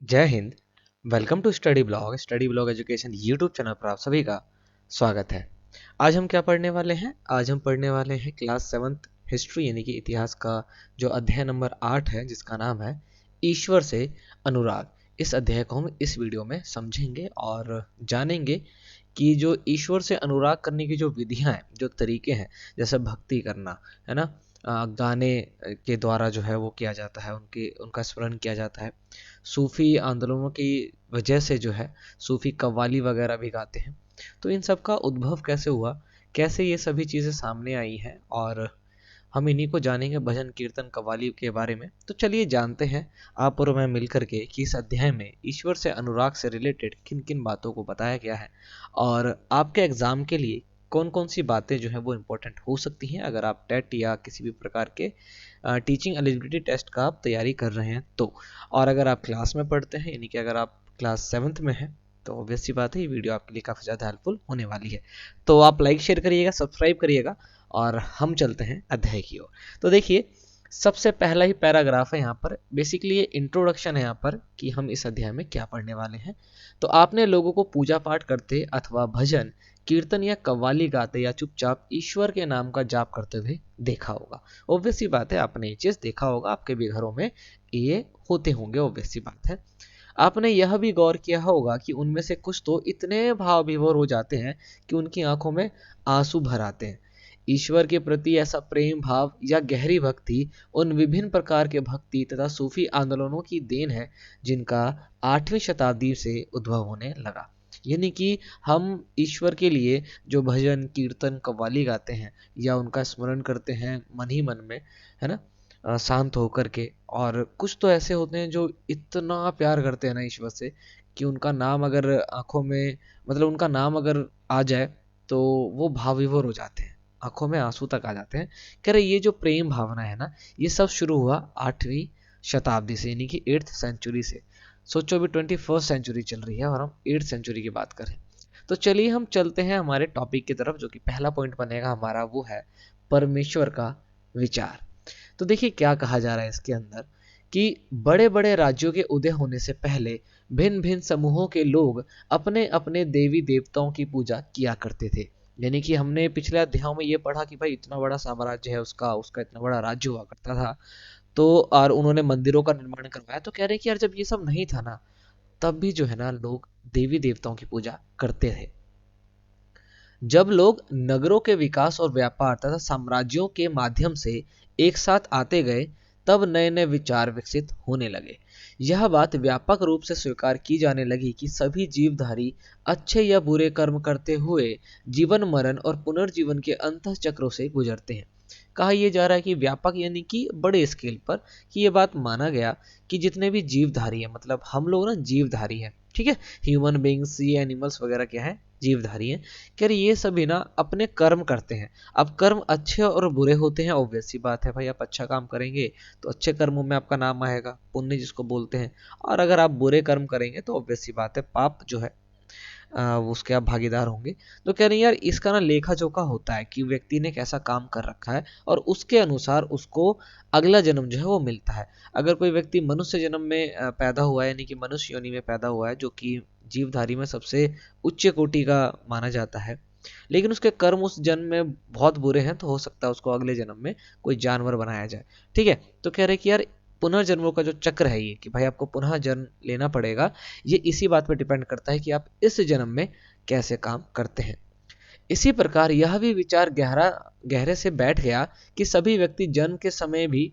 जय हिंद। Welcome to study blog education YouTube channel पर आप सभी का स्वागत है। आज हम क्या पढ़ने वाले हैं? आज हम पढ़ने वाले हैं क्लास 7th हिस्ट्री यानी कि इतिहास का जो अध्याय नंबर 8 है, जिसका नाम है ईश्वर से अनुराग। इस अध्याय को हम इस वीडियो में समझेंगे और जानेंगे कि जो ईश्वर से अनुराग करने की जो विधियां हैं, जो तरीके हैं, जैसे भक्ति करना है ना, गाने के द्वारा जो है वो किया जाता है, उनका स्मरण किया जाता है। सूफी आंदोलनों की वजह से जो है सूफी कव्वाली वगैरह भी गाते हैं। तो इन सब का उद्भव कैसे हुआ, कैसे ये सभी चीज़ें सामने आई हैं, और हम इन्हीं को जानेंगे भजन कीर्तन कव्वाली के बारे में। तो चलिए जानते हैं आप और मैं मिलकर के कि इस अध्याय में ईश्वर से अनुराग से रिलेटेड किन किन बातों को बताया गया है और आपके एग्जाम के लिए कौन कौन सी बातें जो है वो इम्पोर्टेंट हो सकती हैं अगर आप टेट या किसी भी प्रकार के टीचिंग एलिजिबिलिटी टेस्ट का आप तैयारी कर रहे हैं तो। और अगर आप क्लास में पढ़ते हैं यानी कि अगर आप क्लास 7th में हैं तो ऑब्वियस सी बात है ये वीडियो आपके लिए काफ़ी ज़्यादा हेल्पफुल होने वाली है। तो आप लाइक शेयर करिएगा, सब्सक्राइब करिएगा और हम चलते हैं अध्याय की ओर। तो देखिए, सबसे पहला ही पैराग्राफ है यहाँ पर, बेसिकली ये इंट्रोडक्शन है यहाँ पर कि हम इस अध्याय में क्या पढ़ने वाले हैं। तो आपने लोगों को पूजा पाठ करते अथवा भजन कीर्तन या कव्वाली गाते या चुपचाप ईश्वर के नाम का जाप करते हुए देखा होगा। ऑब्वियस सी बात है, आपने ये चीज देखा होगा, आपके भी घरों में ये होते होंगे, ऑब्वियस सी बात है। आपने यह भी गौर किया होगा कि उनमें से कुछ तो इतने भाव विभोर हो जाते हैं कि उनकी आंखों में आंसू भर आते हैं। ईश्वर के प्रति ऐसा प्रेम भाव या गहरी भक्ति उन विभिन्न प्रकार के भक्ति तथा सूफी आंदोलनों की देन है जिनका 8वीं शताब्दी से उद्भव होने लगा। यानी कि हम ईश्वर के लिए जो भजन कीर्तन कव्वाली गाते हैं या उनका स्मरण करते हैं मन ही मन में, है ना, शांत होकर के। और कुछ तो ऐसे होते हैं जो इतना प्यार करते हैं ना ईश्वर से कि उनका नाम अगर आंखों में, मतलब उनका नाम अगर आ जाए तो वो भाव विभोर हो जाते हैं, आंखों में आंसू तक आ जाते हैं। कह रहे ये जो प्रेम भावना है ना, ये सब शुरू हुआ 8वीं शताब्दी से यानी कि 8th सेंचुरी से। सोचो अभी 21st सेंचुरी चल रही है और हम 8th सेंचुरी की बात करें। तो चलिए हम चलते हैं हमारे टॉपिक की तरफ, जो कि पहला पॉइंट बनेगा हमारा, वो है परमेश्वर का विचार। तो देखिए क्या कहा जा रहा है इसके अंदर कि बड़े बड़े राज्यों के उदय होने से पहले भिन्न भिन्न समूहों के लोग अपने अपने देवी देवताओं की पूजा किया करते थे। यानी कि हमने पिछले अध्यायों में ये पढ़ा कि भाई इतना बड़ा साम्राज्य है उसका उसका इतना बड़ा राज्य हुआ करता था। तो और उन्होंने मंदिरों का निर्माण करवाया। तो कह रहे हैं कि यार जब ये सब नहीं था ना, तब भी जो है ना लोग देवी देवताओं की पूजा करते थे। जब लोग नगरों के विकास और व्यापार तथा साम्राज्यों के माध्यम से एक साथ आते गए, तब नए नए विचार विकसित होने लगे। यह बात व्यापक रूप से स्वीकार की जाने लगी कि सभी जीवधारी अच्छे या बुरे कर्म करते हुए जीवन मरण और पुनर्जीवन के अंतः चक्रों से गुजरते हैं। कहा यह जा रहा है कि व्यापक यानी कि बड़े स्केल पर, कि ये बात माना गया कि जितने भी जीवधारी हैं, मतलब हम लोग ना जीवधारी हैं, ठीक है, ह्यूमन बींग्स, ये एनिमल्स वगैरह क्या है, जीवधारी हैं। कह रही ये सभी ना अपने कर्म करते हैं। अब कर्म अच्छे और बुरे होते हैं, ऑब्वियस सी बात है भाई, आप अच्छा काम करेंगे तो अच्छे कर्मों में आपका नाम आएगा, पुण्य जिसको बोलते हैं। और अगर आप बुरे कर्म करेंगे तो ऑब्वियस सी बात है पाप जो है उसके आप भागीदार होंगे। तो कह रही है यार इसका ना लेखा जोखा होता है कि व्यक्ति ने कैसा काम कर रखा है और उसके अनुसार उसको अगला जन्म जो है वो मिलता है। अगर कोई व्यक्ति मनुष्य जन्म में पैदा हुआ है यानी कि मनुष्य योनि में पैदा हुआ है, जो कि जीवधारी में सबसे उच्च कोटि का माना जाता है, लेकिन उसके कर्म उस जन्म में बहुत बुरे हैं, तो हो सकता है उसको अगले जन्म में कोई जानवर बनाया जाए। ठीक है, तो कह रहे कि यार पुनर्जन्मों का जो चक्र है ये, कि भाई आपको पुनः जन्म लेना पड़ेगा, ये इसी बात पर डिपेंड करता है कि आप इस जन्म में कैसे काम करते हैं। इसी प्रकार यह भी विचार गहरे से बैठ गया कि सभी व्यक्ति जन्म के समय भी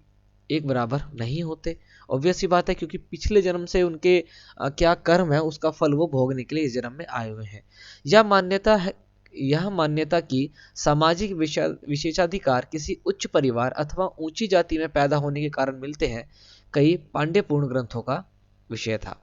एक बराबर नहीं होते। ऑब्वियस सी बात है, क्योंकि पिछले जन्म से उनके क्या कर्म है उसका फल वो भोगने के लिए इस जन्म में आए हुए हैं। यह मान्यता है, यह मान्यता कि सामाजिक विशेषाधिकार किसी उच्च परिवार अथवा ऊंची जाति में पैदा होने के कारण मिलते हैं, कई पांड्यपूर्ण ग्रंथों का विषय था।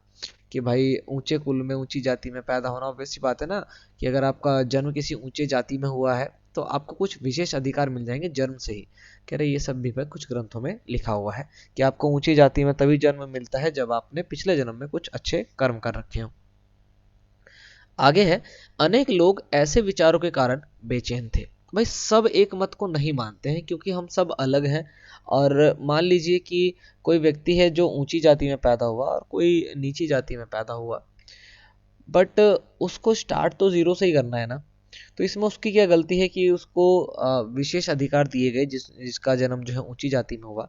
कि भाई ऊंचे कुल में ऊंची जाति में पैदा होना, वैसी बात है ना, कि अगर आपका जन्म किसी ऊंचे जाति में हुआ है तो आपको कुछ विशेष अधिकार मिल जाएंगे जन्म से ही। कह रहे ये सब भी कुछ ग्रंथों में लिखा हुआ है कि आपको ऊंची जाति में तभी जन्म मिलता है जब आपने पिछले जन्म में कुछ अच्छे कर्म कर रखे हों। आगे है, अनेक लोग ऐसे विचारों के कारण बेचैन थे। भाई सब एक मत को नहीं मानते हैं क्योंकि हम सब अलग हैं और मान लीजिए कि कोई व्यक्ति है जो ऊंची जाति में पैदा हुआ और कोई नीची जाति में पैदा हुआ, बट उसको स्टार्ट तो जीरो से ही करना है ना। तो इसमें उसकी क्या गलती है कि उसको विशेष अधिकार दिए गए जिसका जन्म जो है ऊंची जाति में हुआ,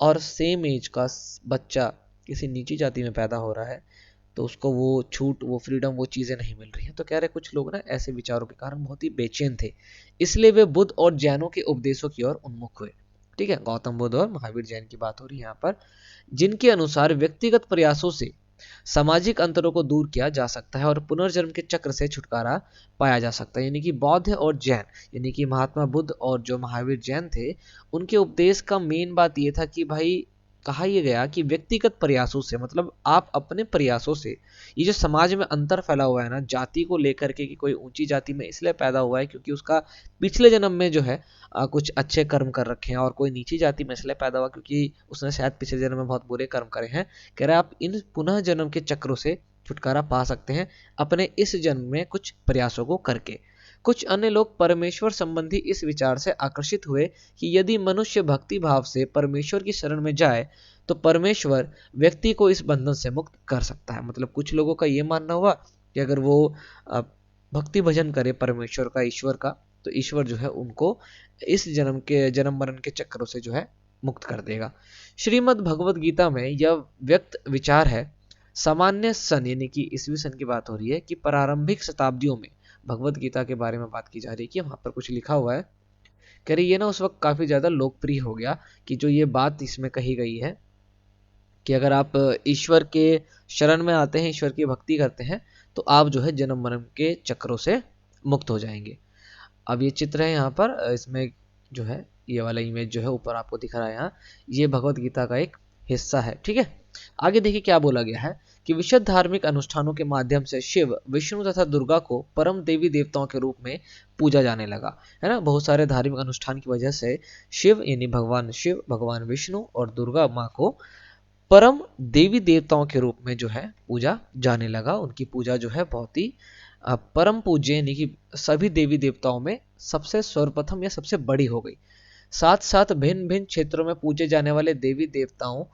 और सेम एज का बच्चा किसी नीची जाति में पैदा हो रहा है, तो उसको वो छूट, वो फ्रीडम, वो चीज़ें नहीं मिल रही हैं। तो कह रहे कुछ लोग ना ऐसे विचारों के कारण बहुत ही बेचैन थे, इसलिए वे बुद्ध और जैनों के उपदेशों की ओर उन्मुख हुए। ठीक है, गौतम बुद्ध और महावीर जैन की बात हो रही है यहाँ पर, जिनके अनुसार व्यक्तिगत प्रयासों से सामाजिक अंतरों को दूर किया जा सकता है और पुनर्जन्म के चक्र से छुटकारा पाया जा सकता है। यानी कि बौद्ध और जैन, यानी कि महात्मा बुद्ध और जो महावीर जैन थे, उनके उपदेश का मेन बात ये था कि भाई, कहा यह गया कि व्यक्तिगत प्रयासों से, मतलब आप अपने प्रयासों से, ये जो समाज में अंतर फैला हुआ है ना जाति को लेकर के, कि कोई ऊंची जाति में इसलिए पैदा हुआ है क्योंकि उसका पिछले जन्म में जो है कुछ अच्छे कर्म कर रखे हैं, और कोई नीची जाति में इसलिए पैदा हुआ क्योंकि उसने शायद पिछले जन्म में बहुत बुरे कर्म करे हैं। कह रहे आप इन पुनः जन्म के चक्रों से छुटकारा पा सकते हैं अपने इस जन्म में कुछ प्रयासों को करके। कुछ अन्य लोग परमेश्वर संबंधी इस विचार से आकर्षित हुए कि यदि मनुष्य भक्ति भाव से परमेश्वर की शरण में जाए तो परमेश्वर व्यक्ति को इस बंधन से मुक्त कर सकता है। मतलब कुछ लोगों का ये मानना हुआ कि अगर वो भक्ति भजन करे परमेश्वर का, ईश्वर का, तो ईश्वर जो है उनको इस जन्म मरण के चक्रों से जो है मुक्त कर देगा। श्रीमद् भगवद गीता में यह व्यक्त विचार है। सामान्य सन, यानी कि ईस्वी सन की बात हो रही है, कि प्रारंभिक शताब्दियों में भगवद गीता के बारे में बात की जा रही है कि वहां पर कुछ लिखा हुआ है। कह रही ये ना उस वक्त काफी ज्यादा लोकप्रिय हो गया कि जो ये बात इसमें कही गई है कि अगर आप ईश्वर के शरण में आते हैं, ईश्वर की भक्ति करते हैं, तो आप जो है जन्म मरण के चक्रों से मुक्त हो जाएंगे। अब ये चित्र है यहाँ पर, इसमें जो है ये वाला इमेज जो है ऊपर आपको दिख रहा है यहाँ, ये भगवत गीता का एक हिस्सा है। ठीक है, आगे देखिए क्या बोला गया है कि विशुद्ध धार्मिक अनुष्ठानों के माध्यम से शिव, विष्णु तथा दुर्गा को परम देवी देवताओं के रूप में पूजा जाने लगा, है ना। बहुत सारे धार्मिक अनुष्ठान की वजह से शिव यानी भगवान शिव, भगवान विष्णु और दुर्गा माँ को परम देवी देवताओं के रूप में जो है पूजा जाने लगा। उनकी पूजा जो है बहुत ही परम पूज्य, यानी कि सभी देवी देवताओं में सबसे सर्वप्रथम या सबसे बड़ी हो गई। साथ साथ भिन्न भिन्न क्षेत्रों में पूजे जाने वाले देवी देवताओं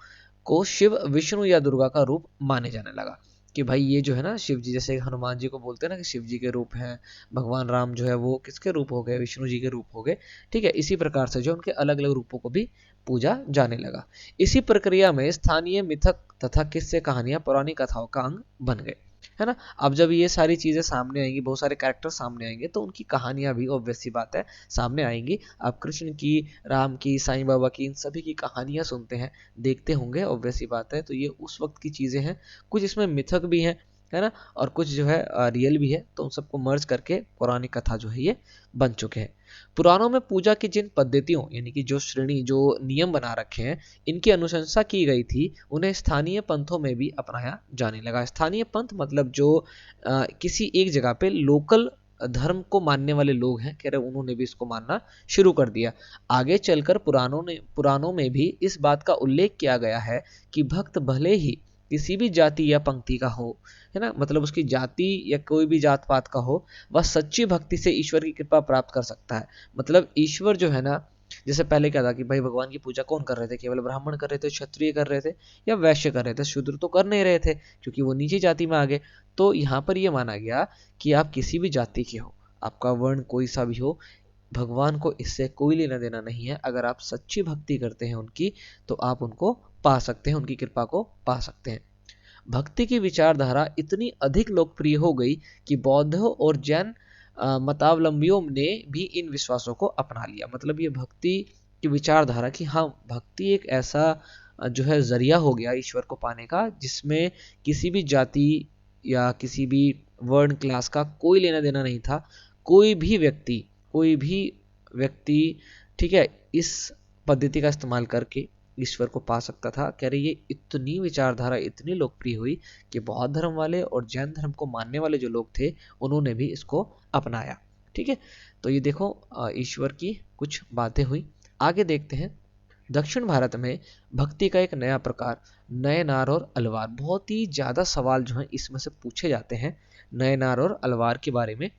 को शिव, विष्णु या दुर्गा का रूप माने जाने लगा। कि भाई ये जो है ना शिव जी, जैसे हनुमान जी को बोलते हैं ना कि शिव जी के रूप हैं, भगवान राम जो है वो किसके रूप हो गए, विष्णु जी के रूप हो गए। ठीक है, इसी प्रकार से जो उनके अलग अलग रूपों को भी पूजा जाने लगा। इसी प्रक्रिया में स्थानीय मिथक तथा किस्से कहानियां पौराणिक कथाओं का अंग बन गए, है ना। अब जब ये सारी चीजें सामने आएंगी, बहुत सारे कैरेक्टर सामने आएंगे, तो उनकी कहानियां भी ऑब्वियस सी बात है सामने आएंगी। आप कृष्ण की, राम की, साईं बाबा की, इन सभी की कहानियां सुनते हैं, देखते होंगे, ऑब्वियस सी बात है। तो ये उस वक्त की चीजें हैं, कुछ इसमें मिथक भी हैं, है ना, और कुछ जो है रियल भी है। तो उन सबको मर्ज करके पौराणिक कथा जो है ये बन चुके हैं। पुराणों में पूजा की जिन पद्धतियों, यानी कि जो श्रेणी, जो नियम बना रखे हैं, इनकी अनुशंसा की गई थी, उन्हें स्थानीय पंथों में भी अपनाया जाने लगा। स्थानीय पंथ मतलब जो किसी एक जगह पे लोकल धर्म को मानने वाले लोग हैं, कह रहे उन्होंने भी इसको मानना शुरू कर दिया। आगे चलकर पुराणों में भी इस बात का उल्लेख किया गया है कि भक्त भले ही किसी भी जाति या पंक्ति का हो, है ना, मतलब उसकी जाति या कोई भी जात पात का हो, वह सच्ची भक्ति से ईश्वर की कृपा प्राप्त कर सकता है। मतलब ईश्वर जो है ना, जैसे पहले क्या था कि भाई भगवान की पूजा कौन कर रहे थे, केवल ब्राह्मण कर रहे थे, क्षत्रिय कर रहे थे या वैश्य कर रहे थे, शूद्र तो कर नहीं रहे थे क्योंकि वो नीची जाति में आ गए। तो यहाँ पर यह माना गया कि आप किसी भी जाति के हो, आपका वर्ण कोई सा भी हो, भगवान को इससे कोई लेना देना नहीं है। अगर आप सच्ची भक्ति करते हैं उनकी, तो आप उनको पा सकते हैं, उनकी कृपा को पा सकते हैं। भक्ति की विचारधारा इतनी अधिक लोकप्रिय हो गई कि बौद्धों और जैन मतावलंबियों ने भी इन विश्वासों को अपना लिया। मतलब ये भक्ति की विचारधारा कि हाँ, भक्ति एक ऐसा जो है जरिया हो गया ईश्वर को पाने का, जिसमें किसी भी जाति या किसी भी वर्ण क्लास का कोई लेना देना नहीं था। कोई भी व्यक्ति ठीक है, इस पद्धति का इस्तेमाल करके ईश्वर को पा सकता था। कह रही ये इतनी विचारधारा इतनी लोकप्रिय हुई कि बौद्ध धर्म वाले और जैन धर्म को मानने वाले जो लोग थे, उन्होंने भी इसको अपनाया। ठीक है, तो ये देखो ईश्वर की कुछ बातें हुई। आगे देखते हैं, दक्षिण भारत में भक्ति का एक नया प्रकार नयनार और अलवार। बहुत ही ज्यादा सवाल जो है इसमें से पूछे जाते हैं नयनार और अलवार के बारे में,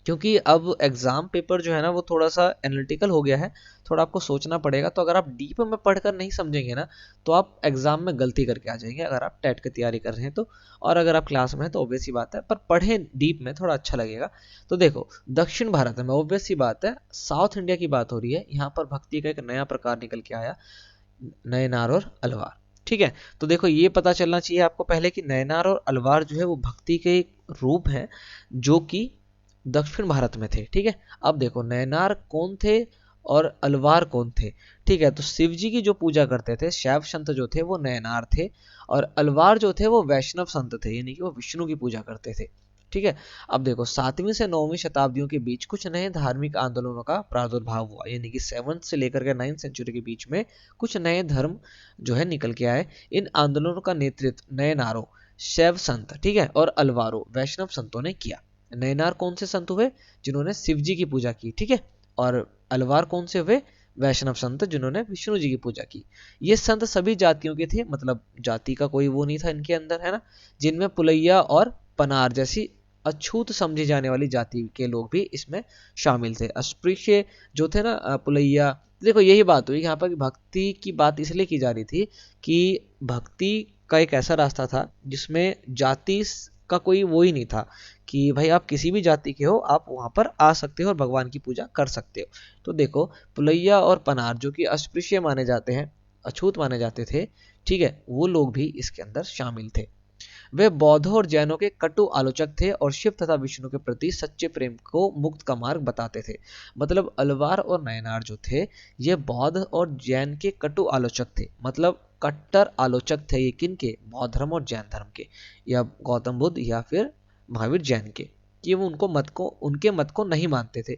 क्योंकि अब एग्जाम पेपर जो है ना वो थोड़ा सा एनालिटिकल हो गया है, थोड़ा आपको सोचना पड़ेगा। तो अगर आप डीप में पढ़कर नहीं समझेंगे ना तो आप एग्जाम में गलती करके आ जाएंगे, अगर आप टेट की तैयारी कर रहे हैं तो। और अगर आप क्लास में हैं तो ऑब्वियस सी बात है, पर पढ़ें डीप में, थोड़ा अच्छा लगेगा। तो देखो, दक्षिण भारत में ऑब्वियस सी बात है, साउथ इंडिया की बात हो रही है, यहाँ पर भक्ति का एक नया प्रकार निकल के आया, नयनार और अलवार। ठीक है, तो देखो ये पता चलना चाहिए आपको पहले कि नयनार और अलवार जो है वो भक्ति के एक रूप है जो कि दक्षिण भारत में थे। ठीक है, अब देखो नयनार कौन थे और अलवार कौन थे। ठीक है, तो शिव जी की जो पूजा करते थे शैव संत जो थे वो नयनार थे, और अलवार जो थे वो वैष्णव संत थे, यानी कि वो विष्णु की पूजा करते थे। ठीक है, अब देखो 7वीं से 9वीं शताब्दियों के बीच कुछ नए धार्मिक आंदोलनों का प्रादुर्भाव हुआ, यानी कि 7th से लेकर के 9th सेंचुरी के बीच में कुछ नए धर्म जो है निकल के आए। इन आंदोलनों का नेतृत्व नयनारों, शैव संत, ठीक है, और अलवारों, वैष्णव संतों ने किया। नयनार कौन से संत हुए? जिन्होंने शिव जी की पूजा की। ठीक है, और अलवार कौन से हुए? वैष्णव संत, जिन्होंने विष्णु जी की पूजा की। ये संत सभी जातियों के थे, मतलब जाति का कोई वो नहीं था इनके अंदर, है ना, जिनमें पुलैया और पनार जैसी अछूत समझी जाने वाली जाति के लोग भी इसमें शामिल थे। अस्पृश्य जो थे ना, पुलैया। देखो यही बात हुई यहाँ पर, भक्ति की बात इसलिए की जा रही थी कि भक्ति का एक ऐसा रास्ता था जिसमें जाति का कोई वो ही नहीं था कि भाई आप किसी भी जाति के हो, आप वहां पर आ सकते हो और भगवान की पूजा कर सकते हो। तो देखो, पुलैया और पनार जो कि अस्पृश्य माने जाते हैं, अछूत माने जाते थे, ठीक है, वो लोग भी इसके अंदर शामिल थे। वे बौद्धों और जैनों के कटु आलोचक थे और शिव तथा विष्णु के प्रति सच्चे प्रेम को मुक्त का मार्ग बताते थे। मतलब अलवार और नयनार जो थे ये बौद्ध और जैन के कटु आलोचक थे, मतलब कट्टर आलोचक थे ये किनके? बौद्ध धर्म और जैन धर्म के, या गौतम बुद्ध या फिर महावीर जैन के, कि वो उनके मत को नहीं मानते थे।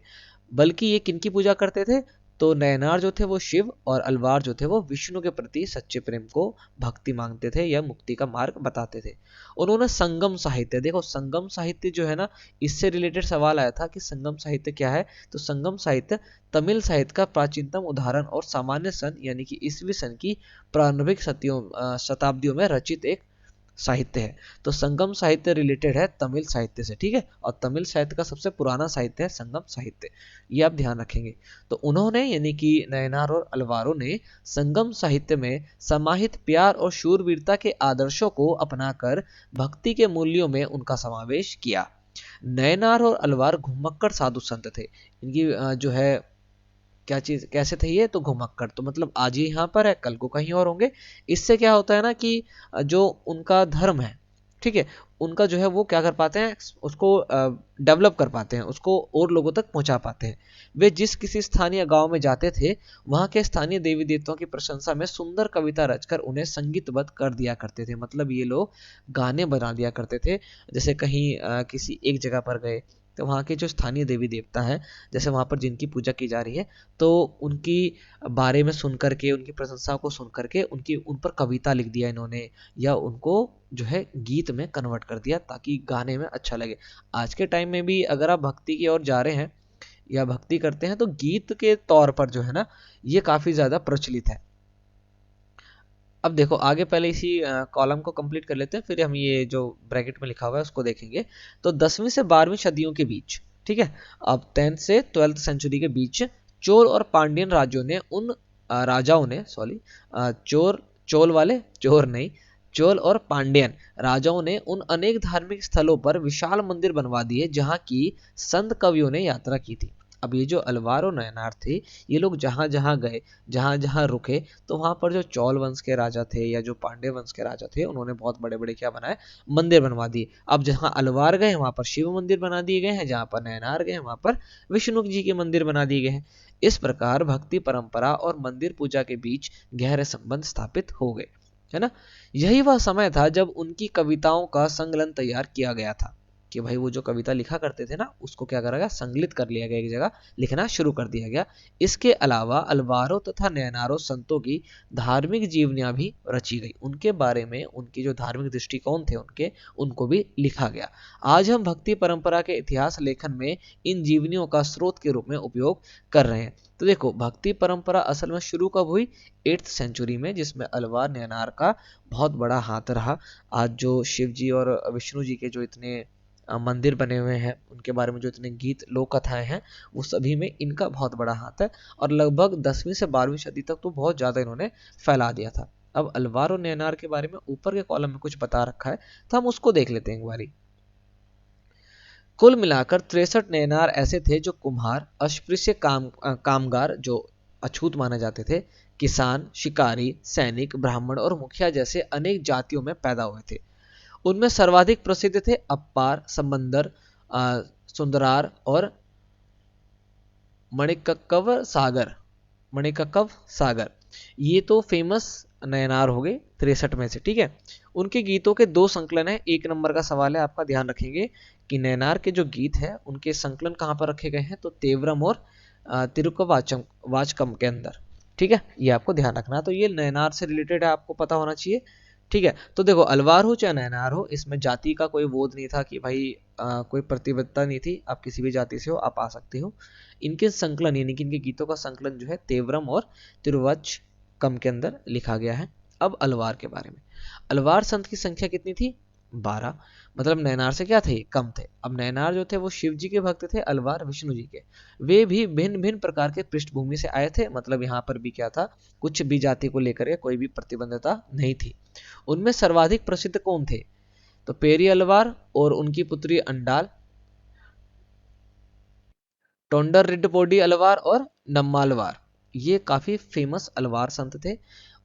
बल्कि ये किनकी पूजा करते थे? तो नयनार जो थे वो शिव और अलवार जो थे वो विष्णु के प्रति सच्चे प्रेम को भक्ति मांगते थे या मुक्ति का मार्ग बताते थे। उन्होंने संगम साहित्य, देखो संगम साहित्य जो है ना, इससे रिलेटेड सवाल आया था कि संगम साहित्य क्या है। तो संगम साहित्य तमिल साहित्य का प्राचीनतम उदाहरण और सामान्य सन यानी कि ईस्वी सन की प्रारंभिक शताब्दियों में रचित एक साहित्य है। तो संगम साहित्य रिलेटेड है तमिल साहित्य से। ठीक है, और तमिल साहित्य का सबसे पुराना साहित्य है संगम साहित्य, ये आप ध्यान रखेंगे। तो उन्होंने यानी कि नयनार और अलवारों ने संगम साहित्य में समाहित प्यार और शूरवीरता के आदर्शों को अपनाकर भक्ति के मूल्यों में उनका समावेश किया। नयनार और अलवार घुमक्कड़ साधु संत थे। इनकी जो है क्या चीज, कैसे थे ये? तो घुमक्कड़, तो मतलब आज ही यहाँ पर है, कल को कहीं और होंगे। इससे क्या होता है ना कि जो उनका धर्म है, ठीक है, उनका जो है वो क्या कर पाते हैं, उसको डेवलप कर पाते हैं, उसको और लोगों तक पहुंचा पाते हैं। वे जिस किसी स्थानीय गांव में जाते थे वहां के स्थानीय देवी देवताओं की प्रशंसा में सुंदर कविता रचकर उन्हें संगीतबद्ध कर दिया करते थे। मतलब ये लोग गाने बना दिया करते थे। जैसे कहीं किसी एक जगह पर गए तो वहाँ के जो स्थानीय देवी देवता है, जैसे वहाँ पर जिनकी पूजा की जा रही है, तो उनकी बारे में सुन करके, उनकी प्रशंसा को सुन करके उन पर कविता लिख दिया इन्होंने, या उनको जो है गीत में कन्वर्ट कर दिया ताकि गाने में अच्छा लगे। आज के टाइम में भी अगर आप भक्ति की ओर जा रहे हैं या भक्ति करते हैं तो गीत के तौर पर जो है ना ये काफी ज्यादा प्रचलित है। अब देखो आगे, पहले इसी कॉलम को कंप्लीट कर लेते हैं, फिर हम ये जो ब्रैकेट में लिखा हुआ है उसको देखेंगे। तो 10वीं से 12वीं सदियों के बीच, ठीक है, अब 10th से 12th सेंचुरी के बीच चोल और पांड्यन राजाओं ने चोल वाले चोर नहीं, चोल और पांड्यन राजाओं ने उन अनेक धार्मिक स्थलों पर विशाल मंदिर बनवा दिए जहां की संत कवियों ने यात्रा की थी। अब ये जो अलवार और नयनार थे, ये लोग जहां जहां गए, जहां जहां रुके, तो वहां पर जो चौल वंश के राजा थे या जो पांड्य वंश के राजा थे, उन्होंने बहुत बड़े बड़े क्या बनाए, मंदिर बनवा दिए। अब जहां अलवार गए वहां पर शिव मंदिर बना दिए गए हैं, जहां पर नयनार गए वहां पर विष्णु जी के मंदिर बना दिए गए हैं। इस प्रकार भक्ति परंपरा और मंदिर पूजा के बीच गहरे संबंध स्थापित हो गए, है ना। यही वह समय था जब उनकी कविताओं का संकलन तैयार किया गया था, कि भाई वो जो कविता लिखा करते थे ना उसको क्या करा गया, संकलित कर लिया गया, एक जगह लिखना शुरू कर दिया गया। इसके अलावा अलवारों तथा नयनारों संतों की धार्मिक जीवनियां भी रची गई, उनके बारे में, उनकी जो धार्मिक दृष्टिकोण थे उनको भी लिखा गया। आज हम भक्ति परंपरा के इतिहास लेखन में इन जीवनियों का स्रोत के रूप में उपयोग कर रहे हैं। तो देखो भक्ति परंपरा असल में शुरू कब हुई? 8th सेंचुरी में, जिसमें अलवार नयनार का बहुत बड़ा हाथ रहा। आज जो शिव जी और विष्णु जी के जो इतने मंदिर बने हुए हैं, उनके बारे में जो इतने गीत लोक कथाएं हैं वो सभी में इनका बहुत बड़ा हाथ है, और लगभग 10वीं से 12वीं सदी तक तो बहुत ज़्यादा इन्होंने फैला दिया था। अब अलवार और नैनार के बारे में ऊपर के कॉलम में कुछ बता रखा है, तो हम उसको देख लेते हैं एक बारी। कुल मिलाकर 63 नैनार ऐसे थे जो कुम्हार, अस्पृश्य कामगार जो अछूत माने जाते थे, किसान, शिकारी, सैनिक, ब्राह्मण और मुखिया जैसे अनेक जातियों में पैदा हुए थे। उनमें सर्वाधिक प्रसिद्ध थे अप्पार, समंदर, सुंदरार और मणिकक्कव सागर। ये तो फेमस नयनार हो गए 63 में से, ठीक है। उनके गीतों के 2 संकलन है। 1 नंबर का सवाल है, आपका ध्यान रखेंगे कि नयनार के जो गीत है उनके संकलन कहाँ पर रखे गए हैं, तो तेवरम और तिरुकवाचकम के अंदर, ठीक है। ये आपको ध्यान रखना, तो ये नयनार से रिलेटेड है, आपको पता होना चाहिए, ठीक है। तो देखो, अलवार हो चाहे नयनार हो, इसमें जाति का कोई बोध नहीं था कि भाई कोई प्रतिबद्धता नहीं थी, आप किसी भी जाति से हो आप आ सकते हो। इनके संकलन यानी कि इनके गीतों का संकलन जो है तेवरम और तिरुवचकम के अंदर लिखा गया है। अब अलवार के बारे में, अलवार संत की संख्या कितनी थी, 12। मतलब नयनार से क्या थे, कम थे। अब नयनार जो थे वो शिव जी के भक्त थे, अलवार विष्णु जी के। वे भी भिन्न भिन्न प्रकार के पृष्ठभूमि से आए थे, मतलब यहाँ पर भी क्या था, कुछ भी जाति को लेकर के कोई भी प्रतिबद्धता नहीं थी। उनमें सर्वाधिक प्रसिद्ध कौन थे, तो पेरी अलवार और उनकी पुत्री अंडाल, टोंडर रिड्डपोडी अलवार और नम्मालवार, ये काफी फेमस अलवार संत थे।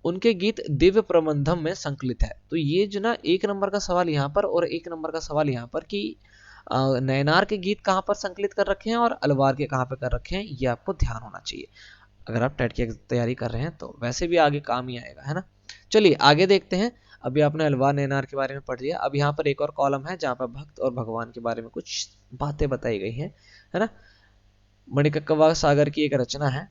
उनके गीत दिव्य प्रबंधम में संकलित है। तो ये जो ना 1 नंबर का सवाल यहाँ पर और 1 नंबर का सवाल यहाँ पर कि नयनार के गीत कहाँ पर संकलित कर रखे हैं और अलवार के कहाँ पर कर रखे हैं, ये आपको ध्यान होना चाहिए अगर आप टेट की तैयारी कर रहे हैं, तो वैसे भी आगे काम ही आएगा, है ना। चलिए आगे देखते हैं। अभी आपने अलवार नयनार के बारे में पढ़ लिया। अब यहाँ पर एक और कॉलम है जहाँ पर भक्त और भगवान के बारे में कुछ बातें बताई गई हैं, है ना। मणिकक्कवा सागर की एक रचना है,